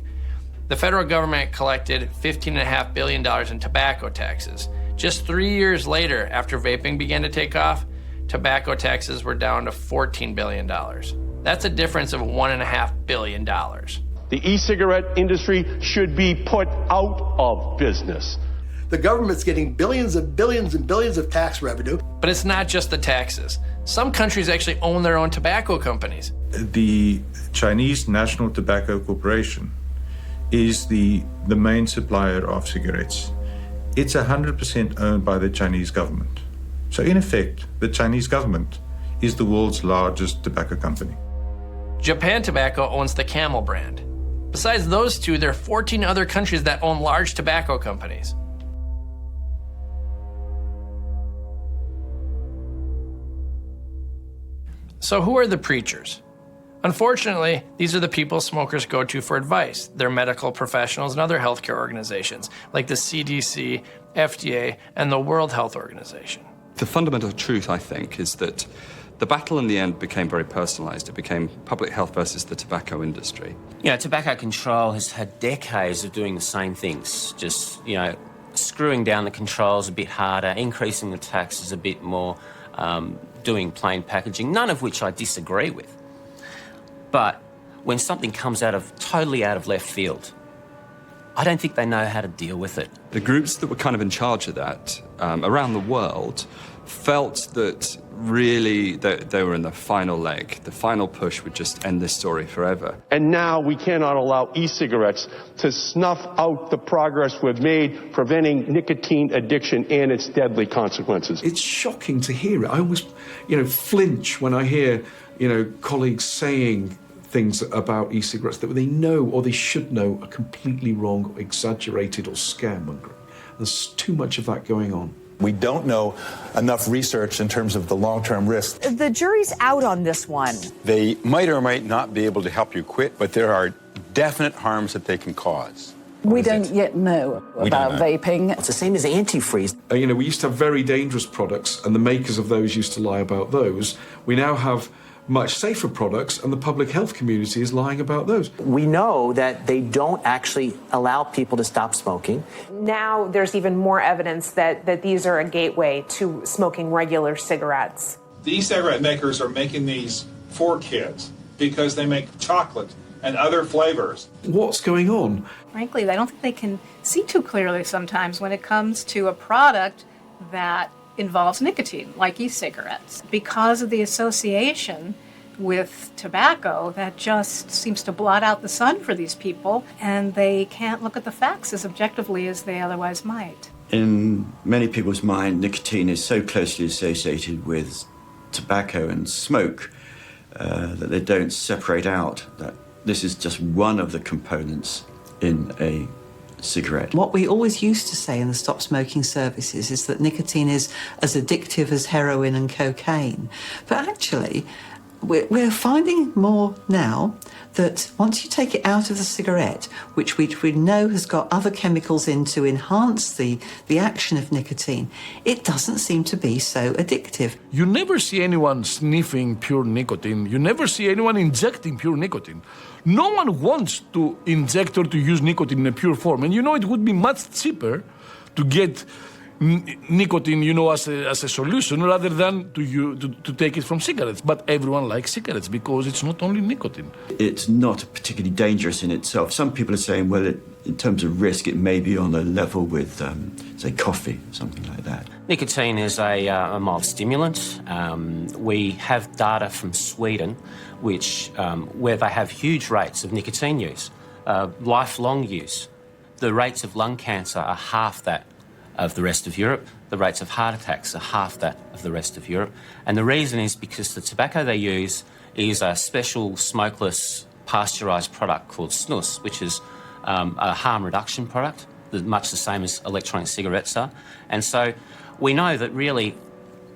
the federal government collected $15.5 billion in tobacco taxes. Just 3 years later, after vaping began to take off, tobacco taxes were down to $14 billion. That's a difference of $1.5 billion. The e-cigarette industry should be put out of business. The government's getting billions and billions and billions of tax revenue. But it's not just the taxes. Some countries actually own their own tobacco companies. The Chinese National Tobacco Corporation is the main supplier of cigarettes. It's 100% owned by the Chinese government. So in effect, the Chinese government is the world's largest tobacco company. Japan Tobacco owns the Camel brand. Besides those two, there are 14 other countries that own large tobacco companies. So who are the preachers? Unfortunately, these are the people smokers go to for advice. They're medical professionals and other healthcare organizations like the CDC, FDA, and the World Health Organization. The fundamental truth, I think, is that the battle in the end became very personalized. It became public health versus the tobacco industry. You know, tobacco control has had decades of doing the same things, just, you know, screwing down the controls a bit harder, increasing the taxes a bit more, doing plain packaging, none of which I disagree with. But when something comes totally out of left field, I don't think they know how to deal with it. The groups that were kind of in charge of that around the world felt that really they were in the final leg. The final push would just end this story forever. And now we cannot allow e-cigarettes to snuff out the progress we've made preventing nicotine addiction and its deadly consequences. It's shocking to hear it. I almost, flinch when I hear, colleagues saying things about e-cigarettes that they know or they should know are completely wrong, or exaggerated, or scaremongering. There's too much of that going on. We don't know enough research in terms of the long-term risks. The jury's out on this one. They might or might not be able to help you quit, but there are definite harms that they can cause. We don't yet know about vaping. It's the same as antifreeze. We used to have very dangerous products, and the makers of those used to lie about those. We now have much safer products, and the public health community is lying about those. We know that they don't actually allow people to stop smoking. Now there's even more evidence that these are a gateway to smoking regular cigarettes. The e-cigarette makers are making these for kids because they make chocolate and other flavors. What's going on? Frankly, I don't think they can see too clearly sometimes when it comes to a product that involves nicotine, like e-cigarettes. Because of the association with tobacco, that just seems to blot out the sun for these people, and they can't look at the facts as objectively as they otherwise might. In many people's mind, nicotine is so closely associated with tobacco and smoke that they don't separate out that this is just one of the components in a cigarette. What we always used to say in the stop smoking services is that nicotine is as addictive as heroin and cocaine. But actually, we're finding more now that once you take it out of the cigarette, which we know has got other chemicals in to enhance the action of nicotine, it doesn't seem to be so addictive. You never see anyone sniffing pure nicotine. You never see anyone injecting pure nicotine. No one wants to inject or to use nicotine in a pure form. And it would be much cheaper to get nicotine, as a solution rather than to take it from cigarettes. But everyone likes cigarettes because it's not only nicotine. It's not particularly dangerous in itself. Some people are saying, well, in terms of risk, it may be on a level with, say, coffee, something like that. Nicotine is a mild stimulant. We have data from Sweden where they have huge rates of nicotine use, lifelong use. The rates of lung cancer are half that of the rest of Europe. The rates of heart attacks are half that of the rest of Europe. And the reason is because the tobacco they use is a special smokeless pasteurised product called snus, which is a harm reduction product, much the same as electronic cigarettes are. And so we know that really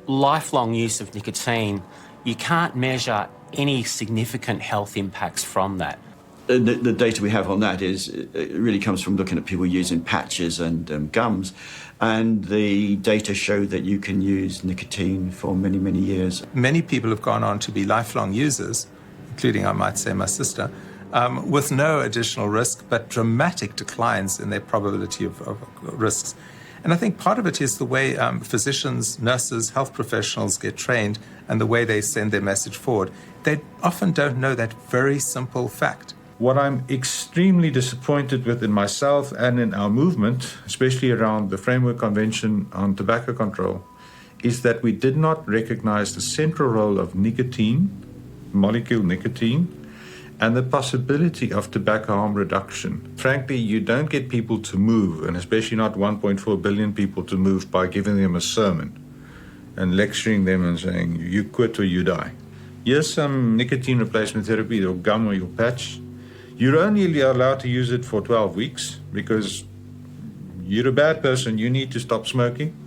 lifelong use of nicotine, you can't measure any significant health impacts from that. The data we have on that it really comes from looking at people using patches and gums, and the data show that you can use nicotine for many, many years. Many people have gone on to be lifelong users, including, I might say, my sister, with no additional risk, but dramatic declines in their probability of risks. And I think part of it is the way physicians, nurses, health professionals get trained and the way they send their message forward. They often don't know that very simple fact. What I'm extremely disappointed with in myself and in our movement, especially around the Framework Convention on Tobacco Control, is that we did not recognize the central role of nicotine, molecule nicotine, and the possibility of tobacco harm reduction. Frankly, you don't get people to move, and especially not 1.4 billion people to move by giving them a sermon and lecturing them and saying, you quit or you die. Here's some nicotine replacement therapy, your gum or your patch. You're only allowed to use it for 12 weeks because you're a bad person. You need to stop smoking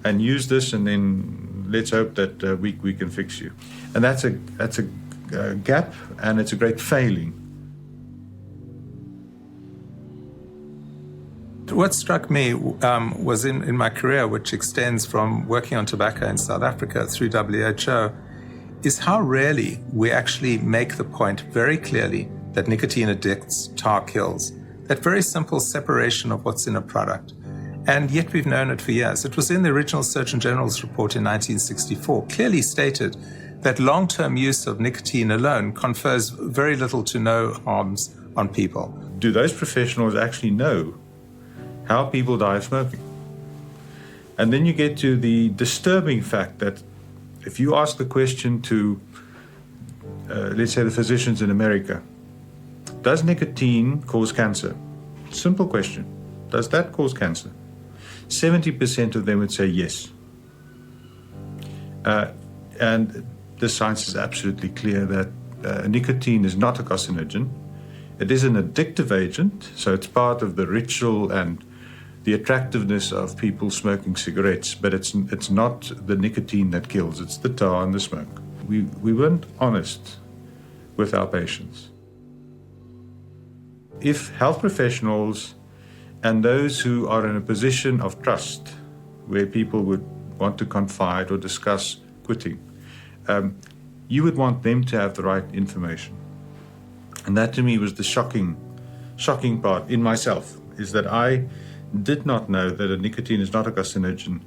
and use this, and then let's hope that we can fix you. And that's a gap, and it's a great failing. What struck me was in my career, which extends from working on tobacco in South Africa through WHO, is how rarely we actually make the point very clearly that nicotine addicts, tar kills, that very simple separation of what's in a product. And yet we've known it for years. It was in the original Surgeon General's report in 1964, clearly stated that long-term use of nicotine alone confers very little to no harms on people. Do those professionals actually know how people die of smoking? And then you get to the disturbing fact that if you ask the question to, let's say, the physicians in America, does nicotine cause cancer? Simple question. Does that cause cancer? 70% of them would say yes. And the science is absolutely clear that nicotine is not a carcinogen. It is an addictive agent, so it's part of the ritual and the attractiveness of people smoking cigarettes, but it's not the nicotine that kills, it's the tar and the smoke. We weren't honest with our patients. If health professionals and those who are in a position of trust, where people would want to confide or discuss quitting, you would want them to have the right information. And that to me was the shocking part in myself, is that I did not know that a nicotine is not a carcinogen.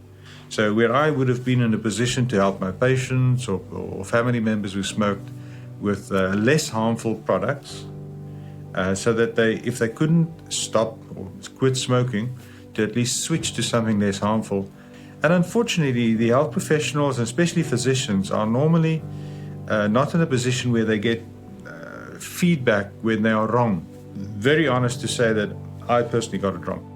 So where I would have been in a position to help my patients or family members who smoked with less harmful products, so that if they couldn't stop or quit smoking, to at least switch to something less harmful. And unfortunately, the health professionals, and especially physicians, are normally not in a position where they get feedback when they are wrong. Very honest to say that I personally got it wrong.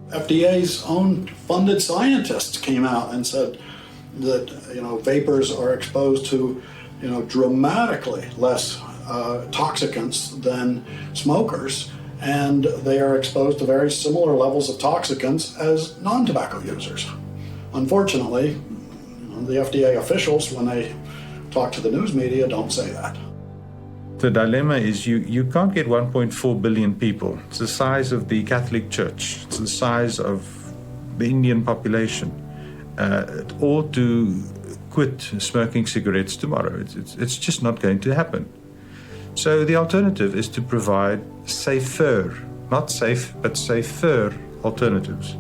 FDA's own funded scientists came out and said that vapors are exposed to dramatically less toxicants than smokers, and they are exposed to very similar levels of toxicants as non-tobacco users. Unfortunately, the FDA officials, when they talk to the news media, don't say that. The dilemma is you can't get 1.4 billion people. It's the size of the Catholic Church. It's the size of the Indian population. Or to quit smoking cigarettes tomorrow. It's just not going to happen. So the alternative is to provide safer, not safe, but safer alternatives.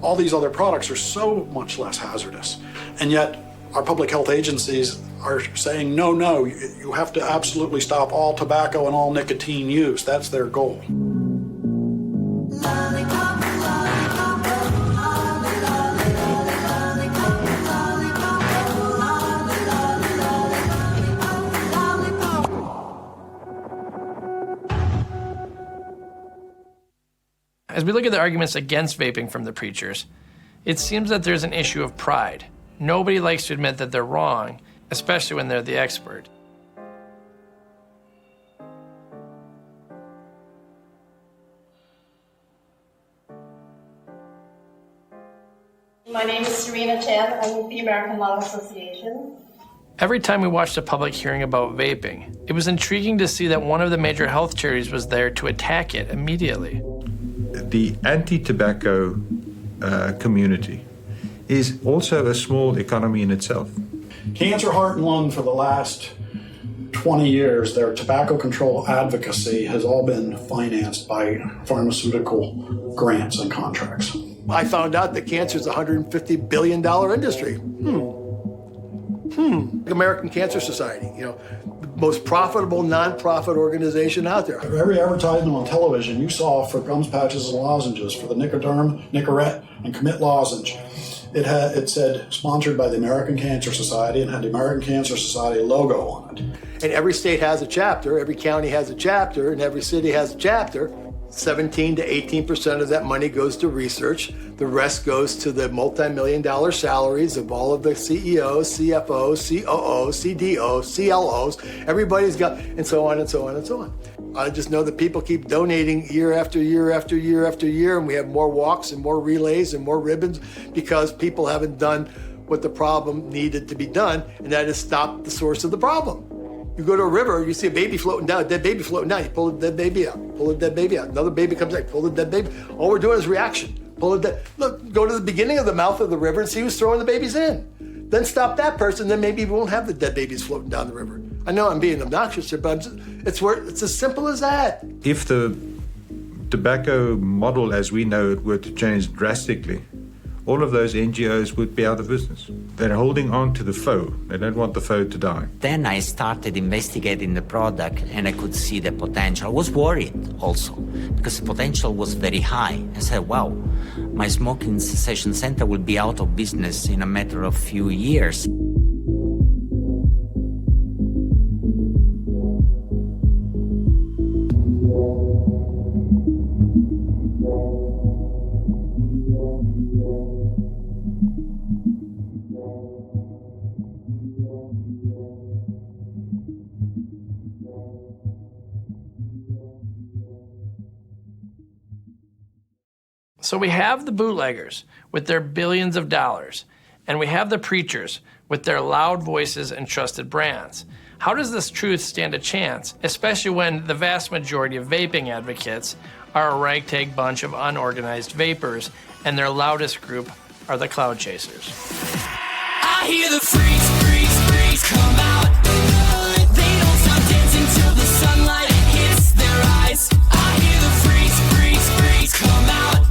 All these other products are so much less hazardous, and yet our public health agencies are saying, no, you have to absolutely stop all tobacco and all nicotine use. That's their goal. As we look at the arguments against vaping from the preachers, it seems that there's an issue of pride. Nobody likes to admit that they're wrong, especially when they're the expert. My name is Serena Chan. I'm with the American Lung Association. Every time we watched a public hearing about vaping, it was intriguing to see that one of the major health charities was there to attack it immediately. The anti-tobacco community is also a small economy in itself. Cancer, Heart, and Lung, for the last 20 years, their tobacco control advocacy has all been financed by pharmaceutical grants and contracts. I found out that cancer is a $150 billion industry. American Cancer Society, the most profitable nonprofit organization out there. Every advertisement on television you saw for gums, patches, and lozenges, for the Nicoderm, Nicorette, and Commit lozenge, it said sponsored by the American Cancer Society and had the American Cancer Society logo on it. And every state has a chapter, every county has a chapter, and every city has a chapter. 17 to 18% of that money goes to research. The rest goes to the multi-million-dollar salaries of all of the CEOs, CFOs, COOs, CDOs, CLOs. Everybody's got, and so on and so on and so on. I just know that people keep donating year after year after year after year, and we have more walks and more relays and more ribbons because people haven't done what the problem needed to be done, and that is stop the source of the problem. You go to a river, you see a baby floating down, a dead baby floating down, you pull the dead baby out, pull the dead baby out. Another baby comes out, pull the dead baby. All we're doing is reaction. Pull the dead. Look, go to the beginning of the mouth of the river and see who's throwing the babies in. Then stop that person, then maybe we won't have the dead babies floating down the river. I know I'm being obnoxious here, but it's as simple as that. If the tobacco model as we know it were to change drastically, all of those NGOs would be out of business. They're holding on to the foe. They don't want the foe to die. Then I started investigating the product and I could see the potential. I was worried also because the potential was very high. I said, wow, my smoking cessation center will be out of business in a matter of few years. So we have the bootleggers with their billions of dollars, and we have the preachers with their loud voices and trusted brands. How does this truth stand a chance, especially when the vast majority of vaping advocates are a ragtag bunch of unorganized vapors, and their loudest group are the cloud chasers? I hear the freaks come out. They don't stop dancing till the sunlight hits their eyes. I hear the freaks come out.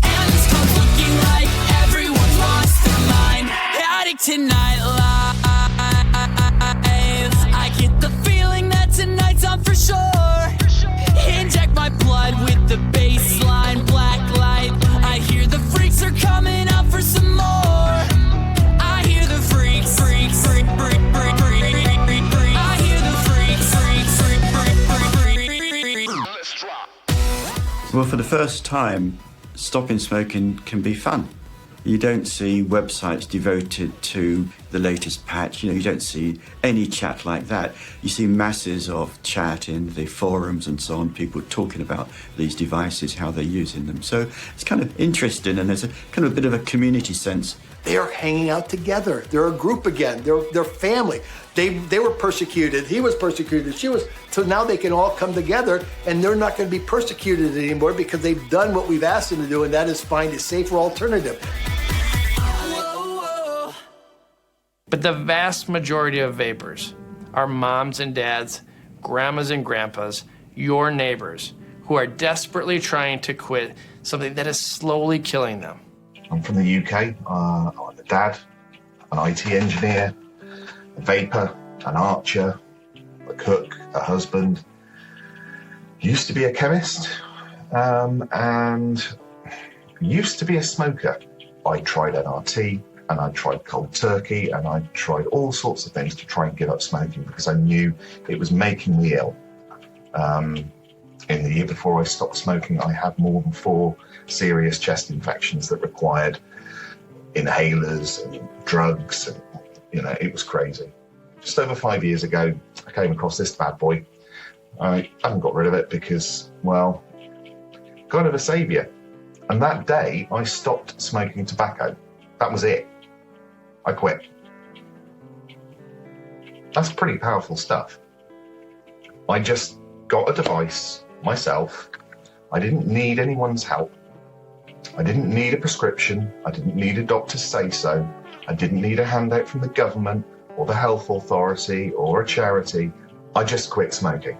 And this comes looking like everyone's lost their mind. Addict Nightlife. I get the feeling that tonight's on for sure. Inject my blood with the baseline black light. I hear the freaks are coming out for some more. I hear the freaks. I hear the freaks. Well, for the first time, stopping smoking can be fun. You don't see websites devoted to the latest patch. You don't see any chat like that. You see masses of chat in the forums and so on, people talking about these devices, how they're using them. So it's kind of interesting, and there's a kind of a bit of a community sense. They are hanging out together. They're a group again. They're family. They were persecuted. He was persecuted. She was. So now they can all come together, and they're not going to be persecuted anymore because they've done what we've asked them to do, and that is find a safer alternative. But the vast majority of vapors are moms and dads, grandmas and grandpas, your neighbors, who are desperately trying to quit something that is slowly killing them. I'm from the UK. I'm a dad, an IT engineer, a vapor, an archer, a cook, a husband. Used to be a chemist, and used to be a smoker. I tried NRT, and I tried cold turkey, and I tried all sorts of things to try and give up smoking because I knew it was making me ill. In the year before I stopped smoking, I had more than 4 serious chest infections that required inhalers and drugs, and it was crazy. Just over 5 years ago, I came across this bad boy. I haven't got rid of it because, well, kind of a saviour. And that day, I stopped smoking tobacco. That was it. I quit. That's pretty powerful stuff. I just got a device myself. I didn't need anyone's help. I didn't need a prescription. I didn't need a doctor to say so. I didn't need a handout from the government or the health authority or a charity. I just quit smoking.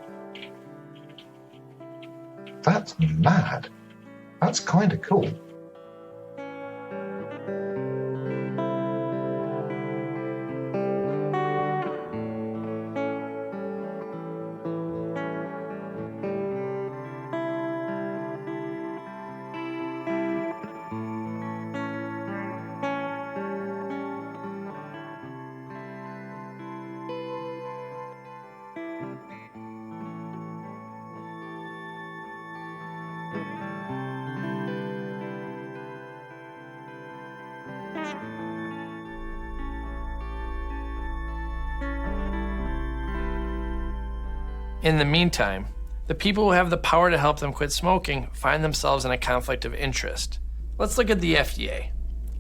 That's mad. That's kind of cool. In the meantime, the people who have the power to help them quit smoking find themselves in a conflict of interest. Let's look at the FDA.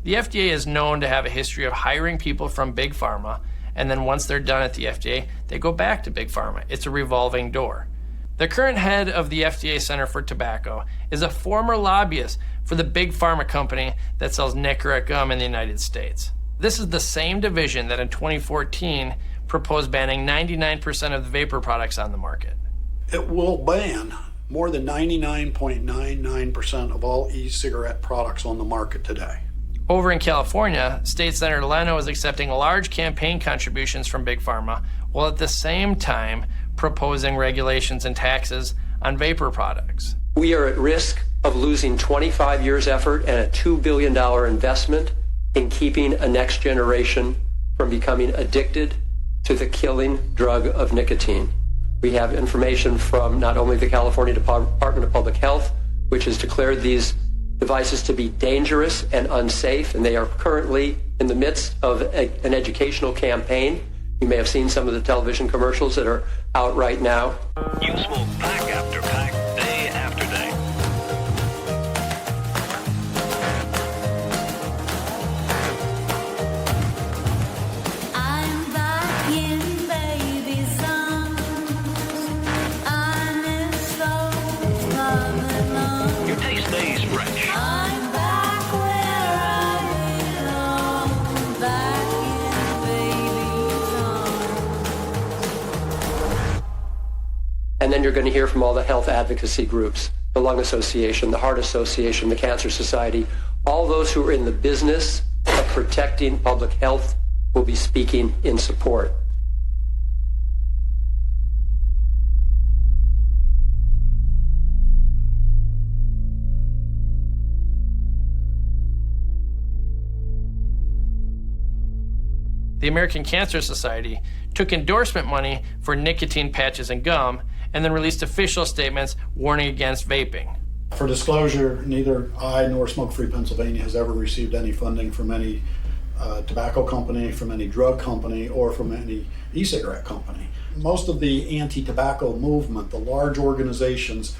The FDA is known to have a history of hiring people from Big Pharma, and then once they're done at the FDA, they go back to Big Pharma. It's a revolving door. The current head of the FDA Center for Tobacco is a former lobbyist for the Big Pharma company that sells Nicorette gum in the United States. This is the same division that in 2014 proposed banning 99% of the vapor products on the market. It will ban more than 99.99% of all e-cigarette products on the market today. Over in California, State Senator Leno is accepting large campaign contributions from Big Pharma, while at the same time proposing regulations and taxes on vapor products. We are at risk of losing 25 years' effort and a $2 billion investment in keeping a next generation from becoming addicted to the killing drug of nicotine. We have information from not only the California Department of Public Health, which has declared these devices to be dangerous and unsafe, and they are currently in the midst of an educational campaign. You may have seen some of the television commercials that are out right now. You smoke pack after pack, day after day. Your taste stays fresh. And then you're going to hear from all the health advocacy groups, the Lung Association, the Heart Association, the Cancer Society. All those who are in the business of protecting public health will be speaking in support. The American Cancer Society took endorsement money for nicotine patches and gum, and then released official statements warning against vaping. For disclosure, neither I nor Smoke Free Pennsylvania has ever received any funding from any tobacco company, from any drug company, or from any e-cigarette company. Most of the anti-tobacco movement, the large organizations,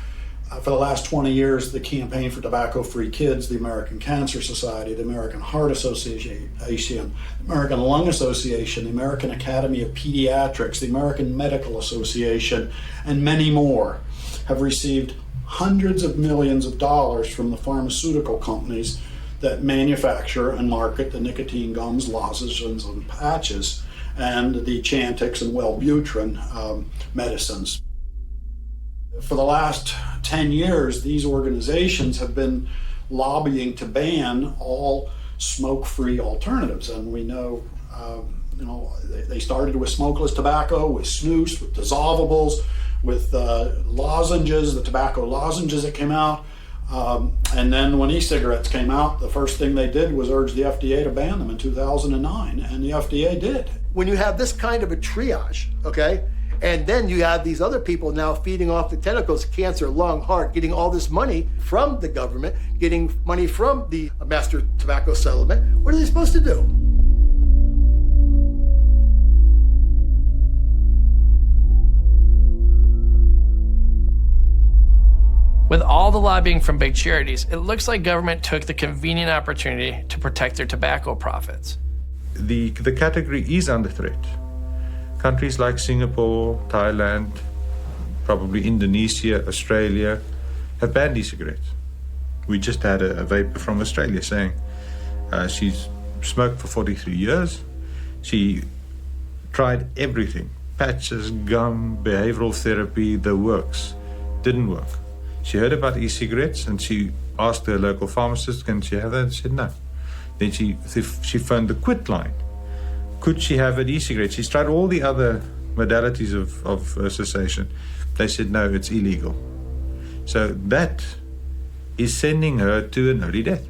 for the last 20 years, the Campaign for Tobacco-Free Kids, the American Cancer Society, the American Heart Association, the American Lung Association, the American Academy of Pediatrics, the American Medical Association, and many more have received hundreds of millions of dollars from the pharmaceutical companies that manufacture and market the nicotine gums, lozenges, and patches, and the Chantix and Wellbutrin medicines. For the last 10 years, these organizations have been lobbying to ban all smoke-free alternatives, and we know, they started with smokeless tobacco, with snus, with dissolvables, with lozenges, the tobacco lozenges that came out, and then when e-cigarettes came out, the first thing they did was urge the FDA to ban them in 2009, and the FDA did. When you have this kind of a triage, okay, and then you have these other people now feeding off the tentacles, cancer, lung, heart, getting all this money from the government, getting money from the master tobacco settlement, what are they supposed to do? With all the lobbying from big charities, it looks like government took the convenient opportunity to protect their tobacco profits. The category is under threat. Countries like Singapore, Thailand, probably Indonesia, Australia, have banned e-cigarettes. We just had a vapor from Australia saying she's smoked for 43 years. She tried everything, patches, gum, behavioral therapy, the works. Didn't work. She heard about e-cigarettes and she asked her local pharmacist, can she have that? And she said no. Then she phoned the Quit line. Could she have an e-cigarette? She's tried all the other modalities of cessation. They said no, it's illegal. So that is sending her to an early death.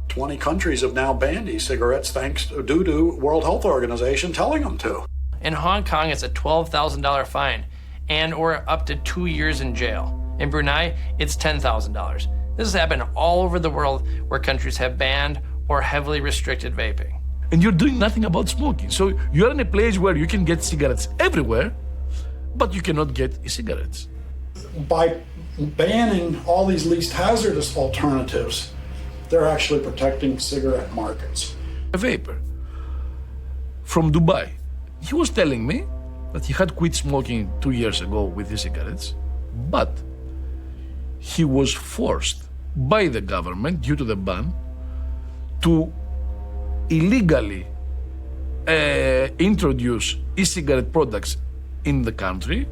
20 countries have now banned e-cigarettes due to World Health Organization telling them to. In Hong Kong, it's a $12,000 fine and or up to 2 years in jail. In Brunei, it's $10,000. This has happened all over the world where countries have banned or heavily restricted vaping. And you're doing nothing about smoking. So you're in a place where you can get cigarettes everywhere, but you cannot get e-cigarettes. By banning all these least hazardous alternatives, they're actually protecting cigarette markets. A vapor from Dubai, he was telling me that he had quit smoking 2 years ago with e-cigarettes, but he was forced by the government, due to the ban, to illegally introduce e-cigarette products in the country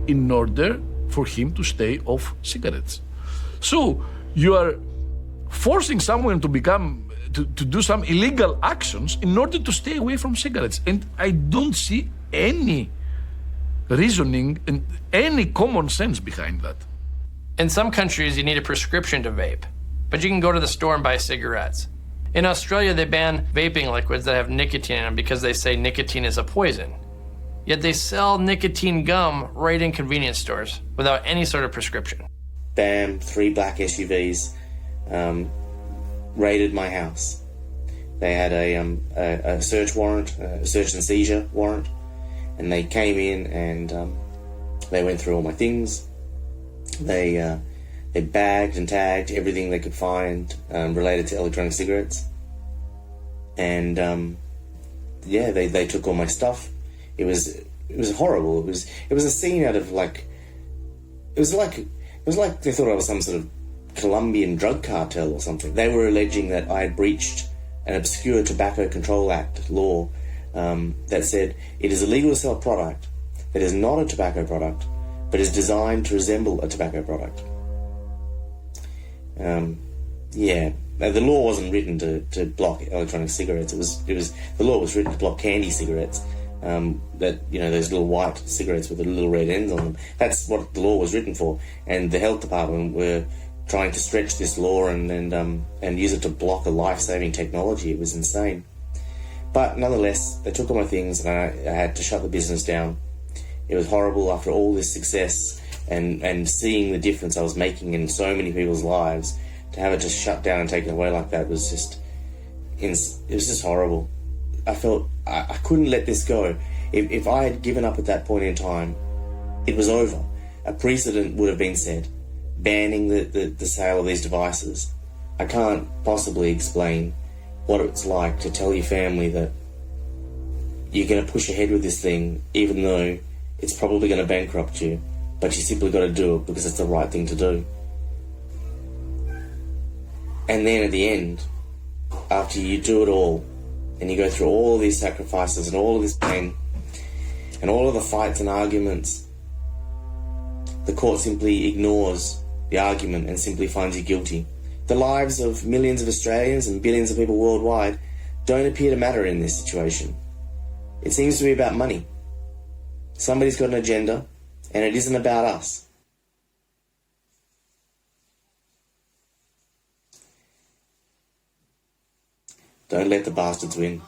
in order for him to stay off cigarettes. So you are forcing someone to to do some illegal actions in order to stay away from cigarettes. And I don't see any reasoning and any common sense behind that. In some countries, you need a prescription to vape, but you can go to the store and buy cigarettes. In Australia, they ban vaping liquids that have nicotine in them because they say nicotine is a poison. Yet they sell nicotine gum right in convenience stores without any sort of prescription. Bam, 3 black SUVs raided my house. They had a search warrant, a search and seizure warrant, and they came in and they went through all my things. They bagged and tagged everything they could find related to electronic cigarettes, and they took all my stuff. It was horrible. It was a scene out of like they thought I was some sort of Colombian drug cartel or something. They were alleging that I had breached an obscure Tobacco Control Act law that said it is illegal to sell a product that is not a tobacco product but is designed to resemble a tobacco product. The law wasn't written to block electronic cigarettes. The law was written to block candy cigarettes. Those little white cigarettes with the little red ends on them. That's what the law was written for. And the health department were trying to stretch this law and use it to block a life-saving technology. It was insane. But nonetheless, they took all my things and I had to shut the business down. It was horrible after all this success and seeing the difference I was making in so many people's lives to have it just shut down and taken away like that was just, it was just horrible. I felt I couldn't let this go. If I had given up at that point in time, it was over. A precedent would have been set, banning the sale of these devices. I can't possibly explain what it's like to tell your family that you're going to push ahead with this thing, even though it's probably going to bankrupt you, but you simply got to do it because it's the right thing to do. And then at the end, after you do it all, and you go through all of these sacrifices and all of this pain, and all of the fights and arguments, the court simply ignores the argument and simply finds you guilty. The lives of millions of Australians and billions of people worldwide don't appear to matter in this situation. It seems to be about money. Somebody's got an agenda, and it isn't about us. Don't let the bastards win.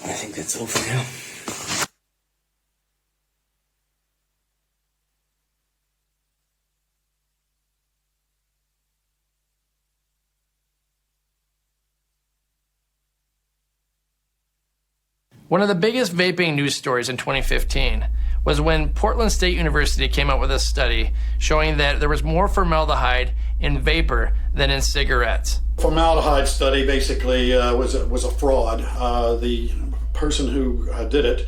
I think that's all for now. One of the biggest vaping news stories in 2015 was when Portland State University came out with a study showing that there was more formaldehyde in vapor than in cigarettes. Formaldehyde study basically was a fraud. The person who did it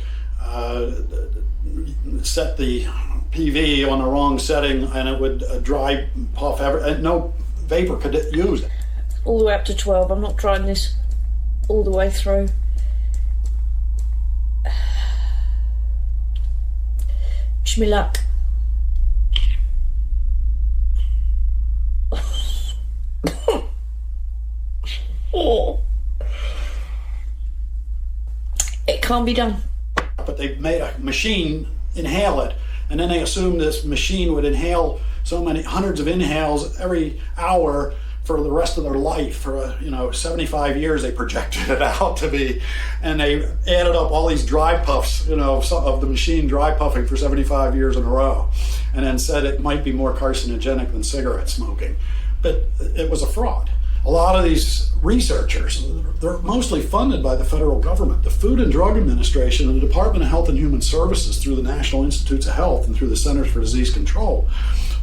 set the PV on the wrong setting, and it would dry puff and no vapor could use it. All the way up to 12. I'm not trying this all the way through. Wish me luck. Oh. It can't be done. But they made a machine inhale it, and then they assumed this machine would inhale so many hundreds of inhales every hour for the rest of their life. For 75 years they projected it out to be, and they added up all these dry puffs, of the machine dry puffing for 75 years in a row, and then said it might be more carcinogenic than cigarette smoking. But it was a fraud. A lot of these researchers, they're mostly funded by the federal government. The Food and Drug Administration and the Department of Health and Human Services through the National Institutes of Health and through the Centers for Disease Control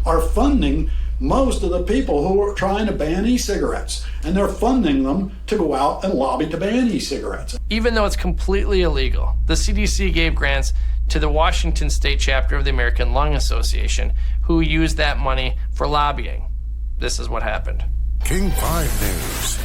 are funding most of the people who are trying to ban e-cigarettes, and they're funding them to go out and lobby to ban e-cigarettes. Even though it's completely illegal, the CDC gave grants to the Washington State chapter of the American Lung Association, who used that money for lobbying. This is what happened. King 5 News.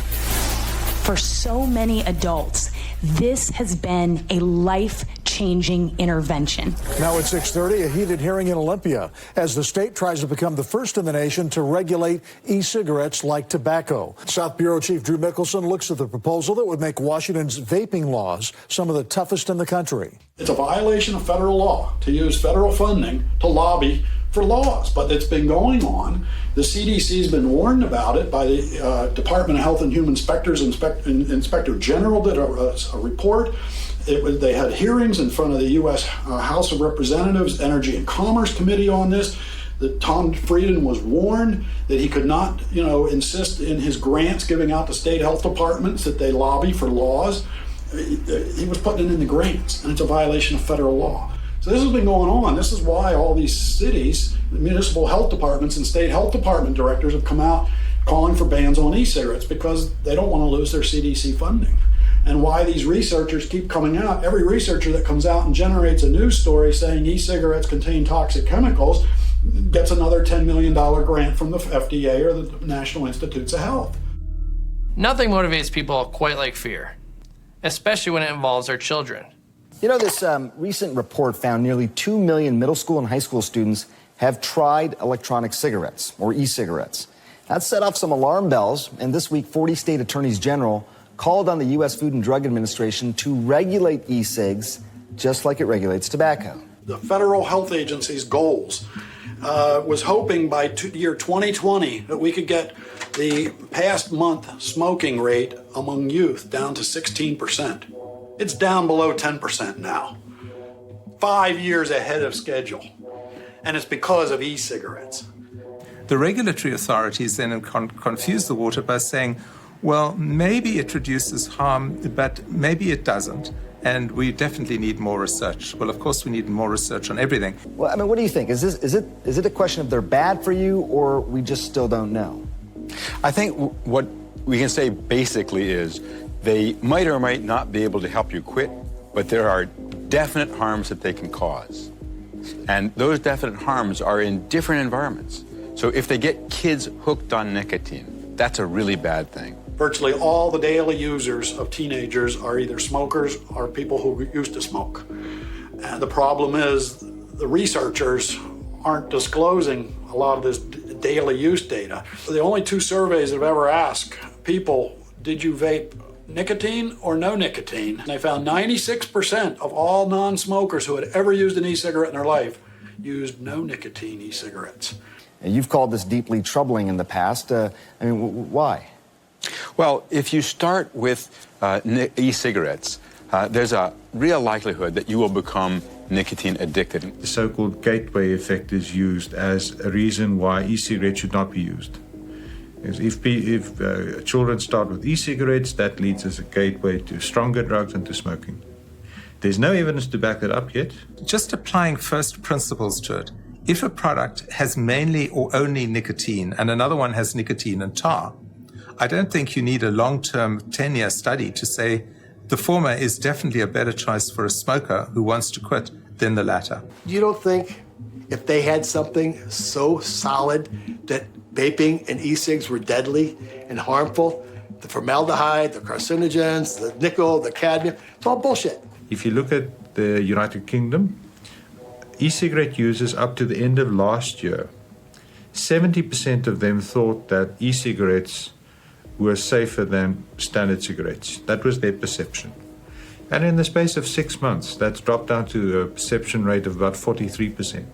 For so many adults, this has been a life-changing intervention. Now at 6:30, a heated hearing in Olympia as the state tries to become the first in the nation to regulate e-cigarettes like tobacco. South Bureau Chief Drew Mickelson looks at the proposal that would make Washington's vaping laws some of the toughest in the country. It's a violation of federal law to use federal funding to lobby for laws, but it's been going on. The CDC's been warned about it by the Department of Health and Human Inspectors. Inspector General did a report. They had hearings in front of the U.S. House of Representatives Energy and Commerce Committee on this. That Tom Frieden was warned that he could not, insist in his grants giving out to state health departments that they lobby for laws. He was putting it in the grants, and it's a violation of federal law. So this has been going on. This is why all these cities, municipal health departments and state health department directors have come out calling for bans on e-cigarettes because they don't want to lose their CDC funding. And why these researchers keep coming out. Every researcher that comes out and generates a news story saying e-cigarettes contain toxic chemicals gets another $10 million grant from the FDA or the National Institutes of Health. Nothing motivates people quite like fear, especially when it involves our children. This recent report found nearly 2 million middle school and high school students have tried electronic cigarettes, or e-cigarettes. That set off some alarm bells, and this week 40 state attorneys general called on the U.S. Food and Drug Administration to regulate e-cigs just like it regulates tobacco. The Federal Health Agency's goals was hoping by year 2020 that we could get the past month smoking rate among youth down to 16%. It's down below 10% now. 5 years ahead of schedule. And it's because of e-cigarettes. The regulatory authorities then confuse the water by saying, well, maybe it reduces harm, but maybe it doesn't. And we definitely need more research. Well, of course, we need more research on everything. Well, I mean, what do you think? Is it a question of they're bad for you, or we just still don't know? I think what we can say basically is they might or might not be able to help you quit, but there are definite harms that they can cause. And those definite harms are in different environments. So if they get kids hooked on nicotine, that's a really bad thing. Virtually all the daily users of teenagers are either smokers or people who used to smoke. And the problem is the researchers aren't disclosing a lot of this daily use data. The only 2 surveys that have ever asked people, did you vape nicotine or no nicotine? And they found 96% of all non-smokers who had ever used an e-cigarette in their life used no nicotine e-cigarettes. And you've called this deeply troubling in the past. I mean, why? Well, if you start with e-cigarettes, there's a real likelihood that you will become nicotine addicted. The so-called gateway effect is used as a reason why e-cigarettes should not be used. If children start with e-cigarettes, that leads as a gateway to stronger drugs and to smoking. There's no evidence to back that up yet. Just applying first principles to it. If a product has mainly or only nicotine and another one has nicotine and tar, I don't think you need a long-term 10-year study to say the former is definitely a better choice for a smoker who wants to quit than the latter. You don't think if they had something so solid that vaping and e-cigs were deadly and harmful, the formaldehyde, the carcinogens, the nickel, the cadmium, it's all bullshit. If you look at the United Kingdom, e-cigarette users up to the end of last year, 70% of them thought that e-cigarettes were safer than standard cigarettes. That was their perception. And in the space of 6 months, that's dropped down to a perception rate of about 43%.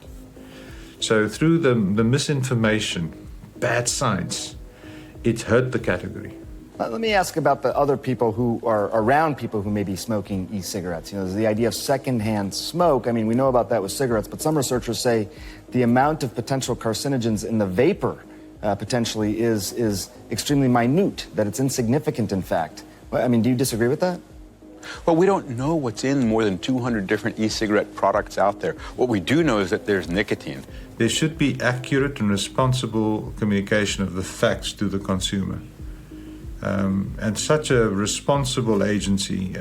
So through the misinformation, bad science, it hurt the category. Let me ask about the other people who are around people who may be smoking e-cigarettes. You know, there's the idea of secondhand smoke. I mean, we know about that with cigarettes, but some researchers say the amount of potential carcinogens in the vapor potentially is extremely minute, that it's insignificant, in fact. I mean, do you disagree with that? Well, we don't know what's in more than 200 different e-cigarette products out there. What we do know is that there's nicotine. There should be accurate and responsible communication of the facts to the consumer. And such a responsible agency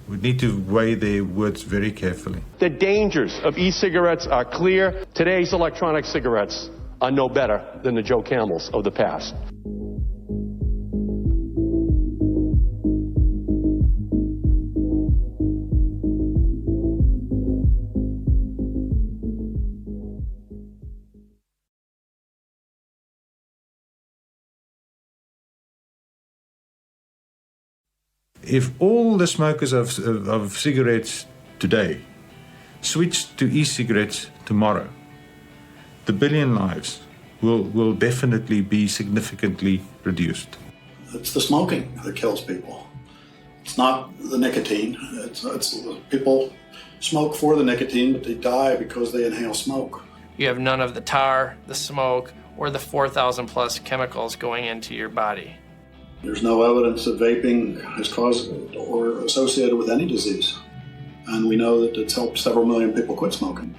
would need to weigh their words very carefully. The dangers of e-cigarettes are clear. Today's electronic cigarettes are no better than the Joe Camels of the past. If all the smokers of cigarettes today switched to e-cigarettes tomorrow, the billion lives will definitely be significantly reduced. It's the smoking that kills people. It's not the nicotine. It's people smoke for the nicotine, but they die because they inhale smoke. You have none of the tar, the smoke, or the 4,000 plus chemicals going into your body. There's no evidence that vaping has caused or associated with any disease. And we know that it's helped several million people quit smoking.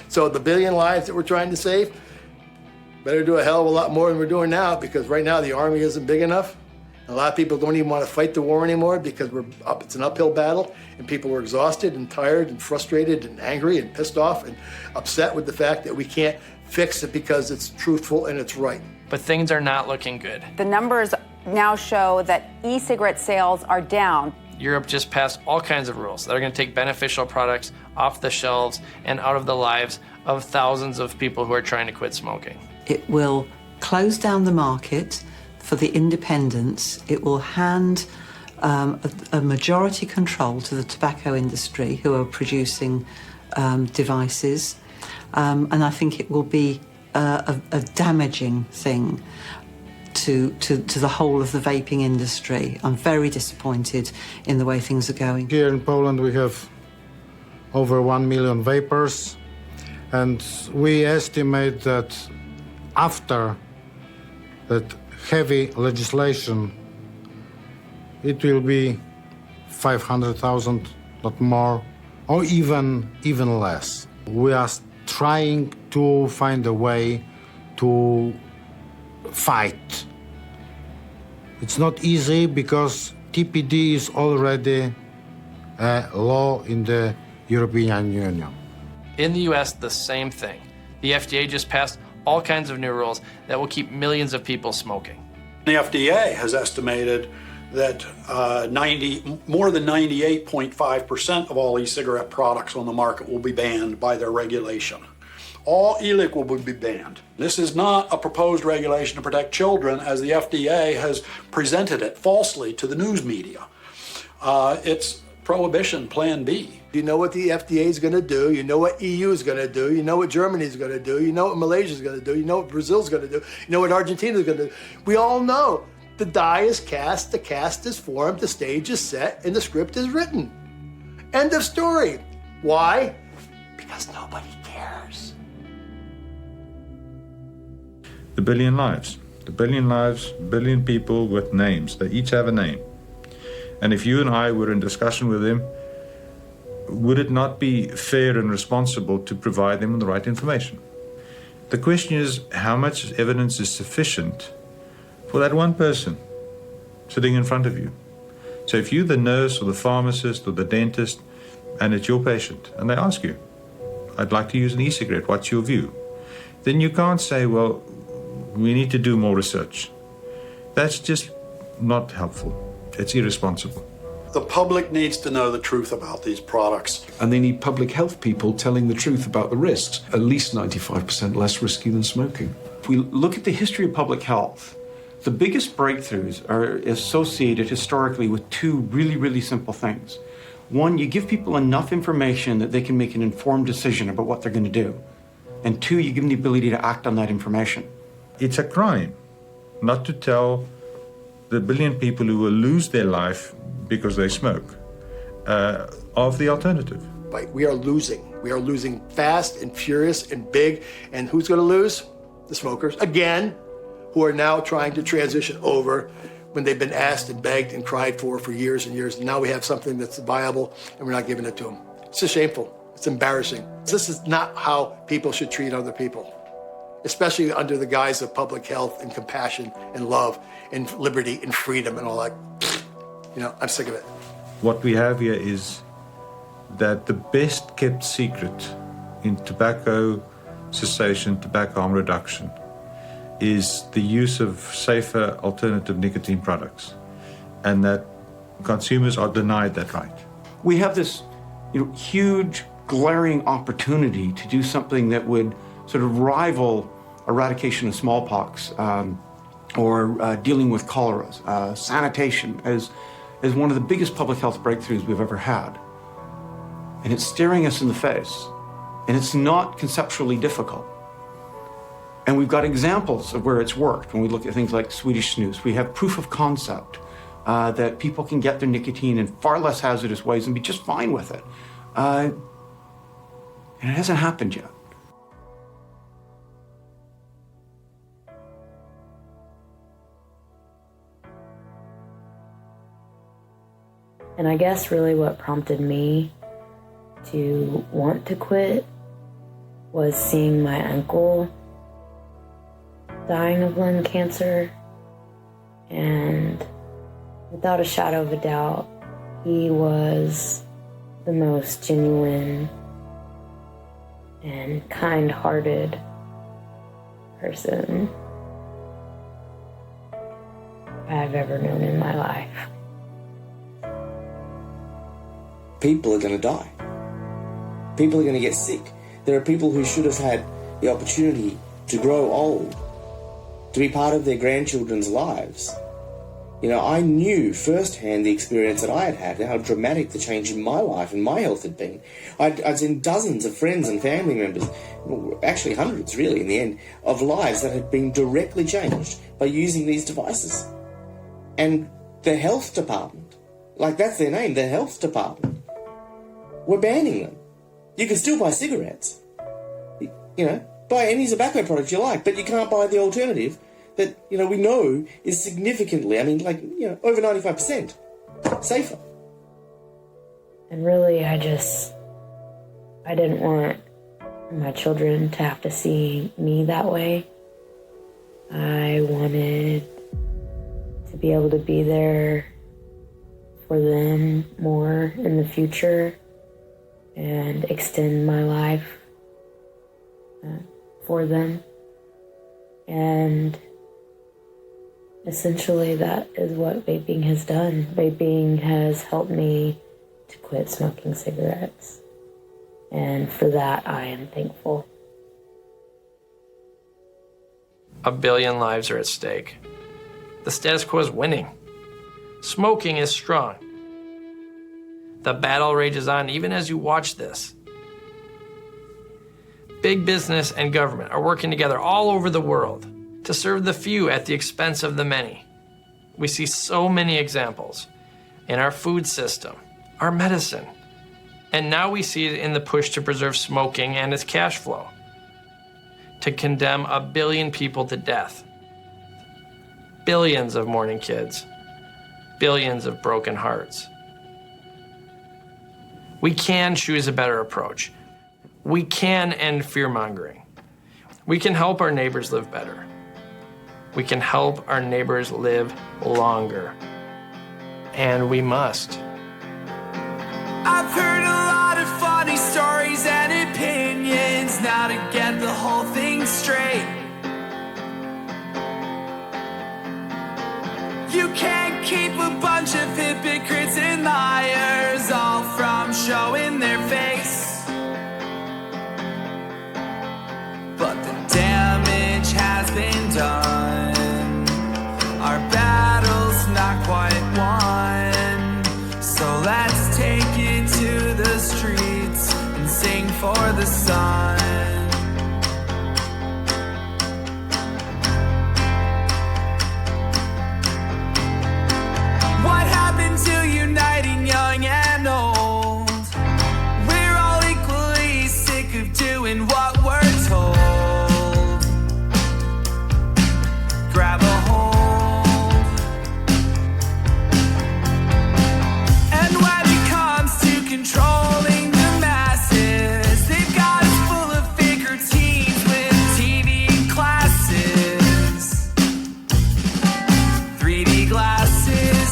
So the billion lives that we're trying to save, better do a hell of a lot more than we're doing now, because right now the army isn't big enough. A lot of people don't even want to fight the war anymore because it's an uphill battle, and people are exhausted and tired and frustrated and angry and pissed off and upset with the fact that we can't fix it because it's truthful and it's right. But things are not looking good. The numbers now show that e-cigarette sales are down. Europe just passed all kinds of rules that are going to take beneficial products off the shelves and out of the lives of thousands of people who are trying to quit smoking. It will close down the market for the independents. It will hand a majority control to the tobacco industry who are producing devices. And I think it will be a damaging thing to the whole of the vaping industry. I'm very disappointed in the way things are going. Here in Poland we have over 1 million vapors. And we estimate that after that heavy legislation, it will be 500,000, not more, or even less. We are trying to find a way to fight. It's not easy because TPD is already a law in the European Union. In the US, the same thing. The FDA just passed all kinds of new rules that will keep millions of people smoking. The FDA has estimated that more than 98.5% of all e-cigarette products on the market will be banned by their regulation. All e-liquid will be banned. This is not a proposed regulation to protect children as the FDA has presented it falsely to the news media. It's prohibition plan B. You know what the FDA is going to do. You know what EU is going to do. You know what Germany is going to do. You know what Malaysia is going to do. You know what Brazil is going to do. You know what Argentina is going to do. We all know the die is cast, the cast is formed, the stage is set, and the script is written. End of story. Why? Because nobody cares. The billion lives, billion people with names. They each have a name. And if you and I were in discussion with them, would it not be fair and responsible to provide them with the right information? The question is, how much evidence is sufficient for that one person sitting in front of you? So if you're the nurse or the pharmacist or the dentist and it's your patient and they ask you, I'd like to use an e-cigarette, what's your view? Then you can't say, well, we need to do more research. That's just not helpful. It's irresponsible. The public needs to know the truth about these products. And they need public health people telling the truth about the risks, at least 95% less risky than smoking. If we look at the history of public health, the biggest breakthroughs are associated historically with two really simple things. One, you give people enough information that they can make an informed decision about what they're going to do. And two, you give them the ability to act on that information. It's a crime not to tell the billion people who will lose their life because they smoke of the alternative. We are losing. We are losing fast and furious and big. And who's going to lose? The smokers, again, who are now trying to transition over when they've been asked and begged and cried for years and years. And now we have something that's viable and we're not giving it to them. It's just shameful. It's embarrassing. This is not how people should treat other people, especially under the guise of public health and compassion and love and liberty and freedom and all that. You know, I'm sick of it. What we have here is that the best kept secret in tobacco cessation, tobacco harm reduction, is the use of safer alternative nicotine products, and that consumers are denied that right. We have this huge, glaring opportunity to do something that would sort of rival eradication of smallpox or dealing with cholera, sanitation as one of the biggest public health breakthroughs we've ever had. And it's staring us in the face. And it's not conceptually difficult. And we've got examples of where it's worked. When we look at things like Swedish snus, we have proof of concept that people can get their nicotine in far less hazardous ways and be just fine with it. And it hasn't happened yet. And I guess really what prompted me to want to quit was seeing my uncle dying of lung cancer. And without a shadow of a doubt, he was the most genuine and kind-hearted person I've ever known in my life. People are going to die. People are going to get sick. There are people who should have had the opportunity to grow old, to be part of their grandchildren's lives. You know, I knew firsthand the experience that I had had, how dramatic the change in my life and my health had been. I'd seen dozens of friends and family members, actually hundreds really in the end, of lives that had been directly changed by using these devices. And the health department, like that's their name, the health department, we're banning them. You can still buy cigarettes. You know, buy any tobacco product you like, but you can't buy the alternative that, you know, we know is significantly, I mean, like, you know, over 95% safer. And really, I didn't want my children to have to see me that way. I wanted to be able to be there for them more in the future and extend my life for them. And essentially that is what vaping has done. Vaping has helped me to quit smoking cigarettes. And for that, I am thankful. 1 billion lives are at stake. The status quo is winning. Smoking is strong. The battle rages on even as you watch this. Big business and government are working together all over the world to serve the few at the expense of the many. We see so many examples in our food system, our medicine, and now we see it in the push to preserve smoking and its cash flow, to condemn 1 billion people to death, billions of mourning kids, billions of broken hearts. We can choose a better approach. We can end fear-mongering. We can help our neighbors live better. We can help our neighbors live longer. And we must. I've heard a lot of funny stories and opinions. Now to get the whole thing straight, you can't keep a bunch of hypocrites and liars all from showing their face. But the damage has been done. Our battle's not quite won. So let's take it to the streets and sing for the sun. What happened to uniting young and old? We're all equally sick of doing what we're told. Grab a hold. And when it comes to controlling the masses, they've got us full of figure teens with TV classes, 3D glasses.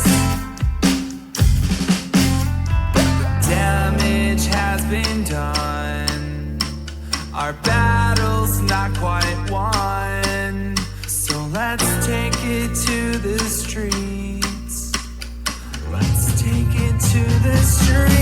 But the damage has been done. Our battle's not quite won. So let's take it to the streets. Let's take it to the streets.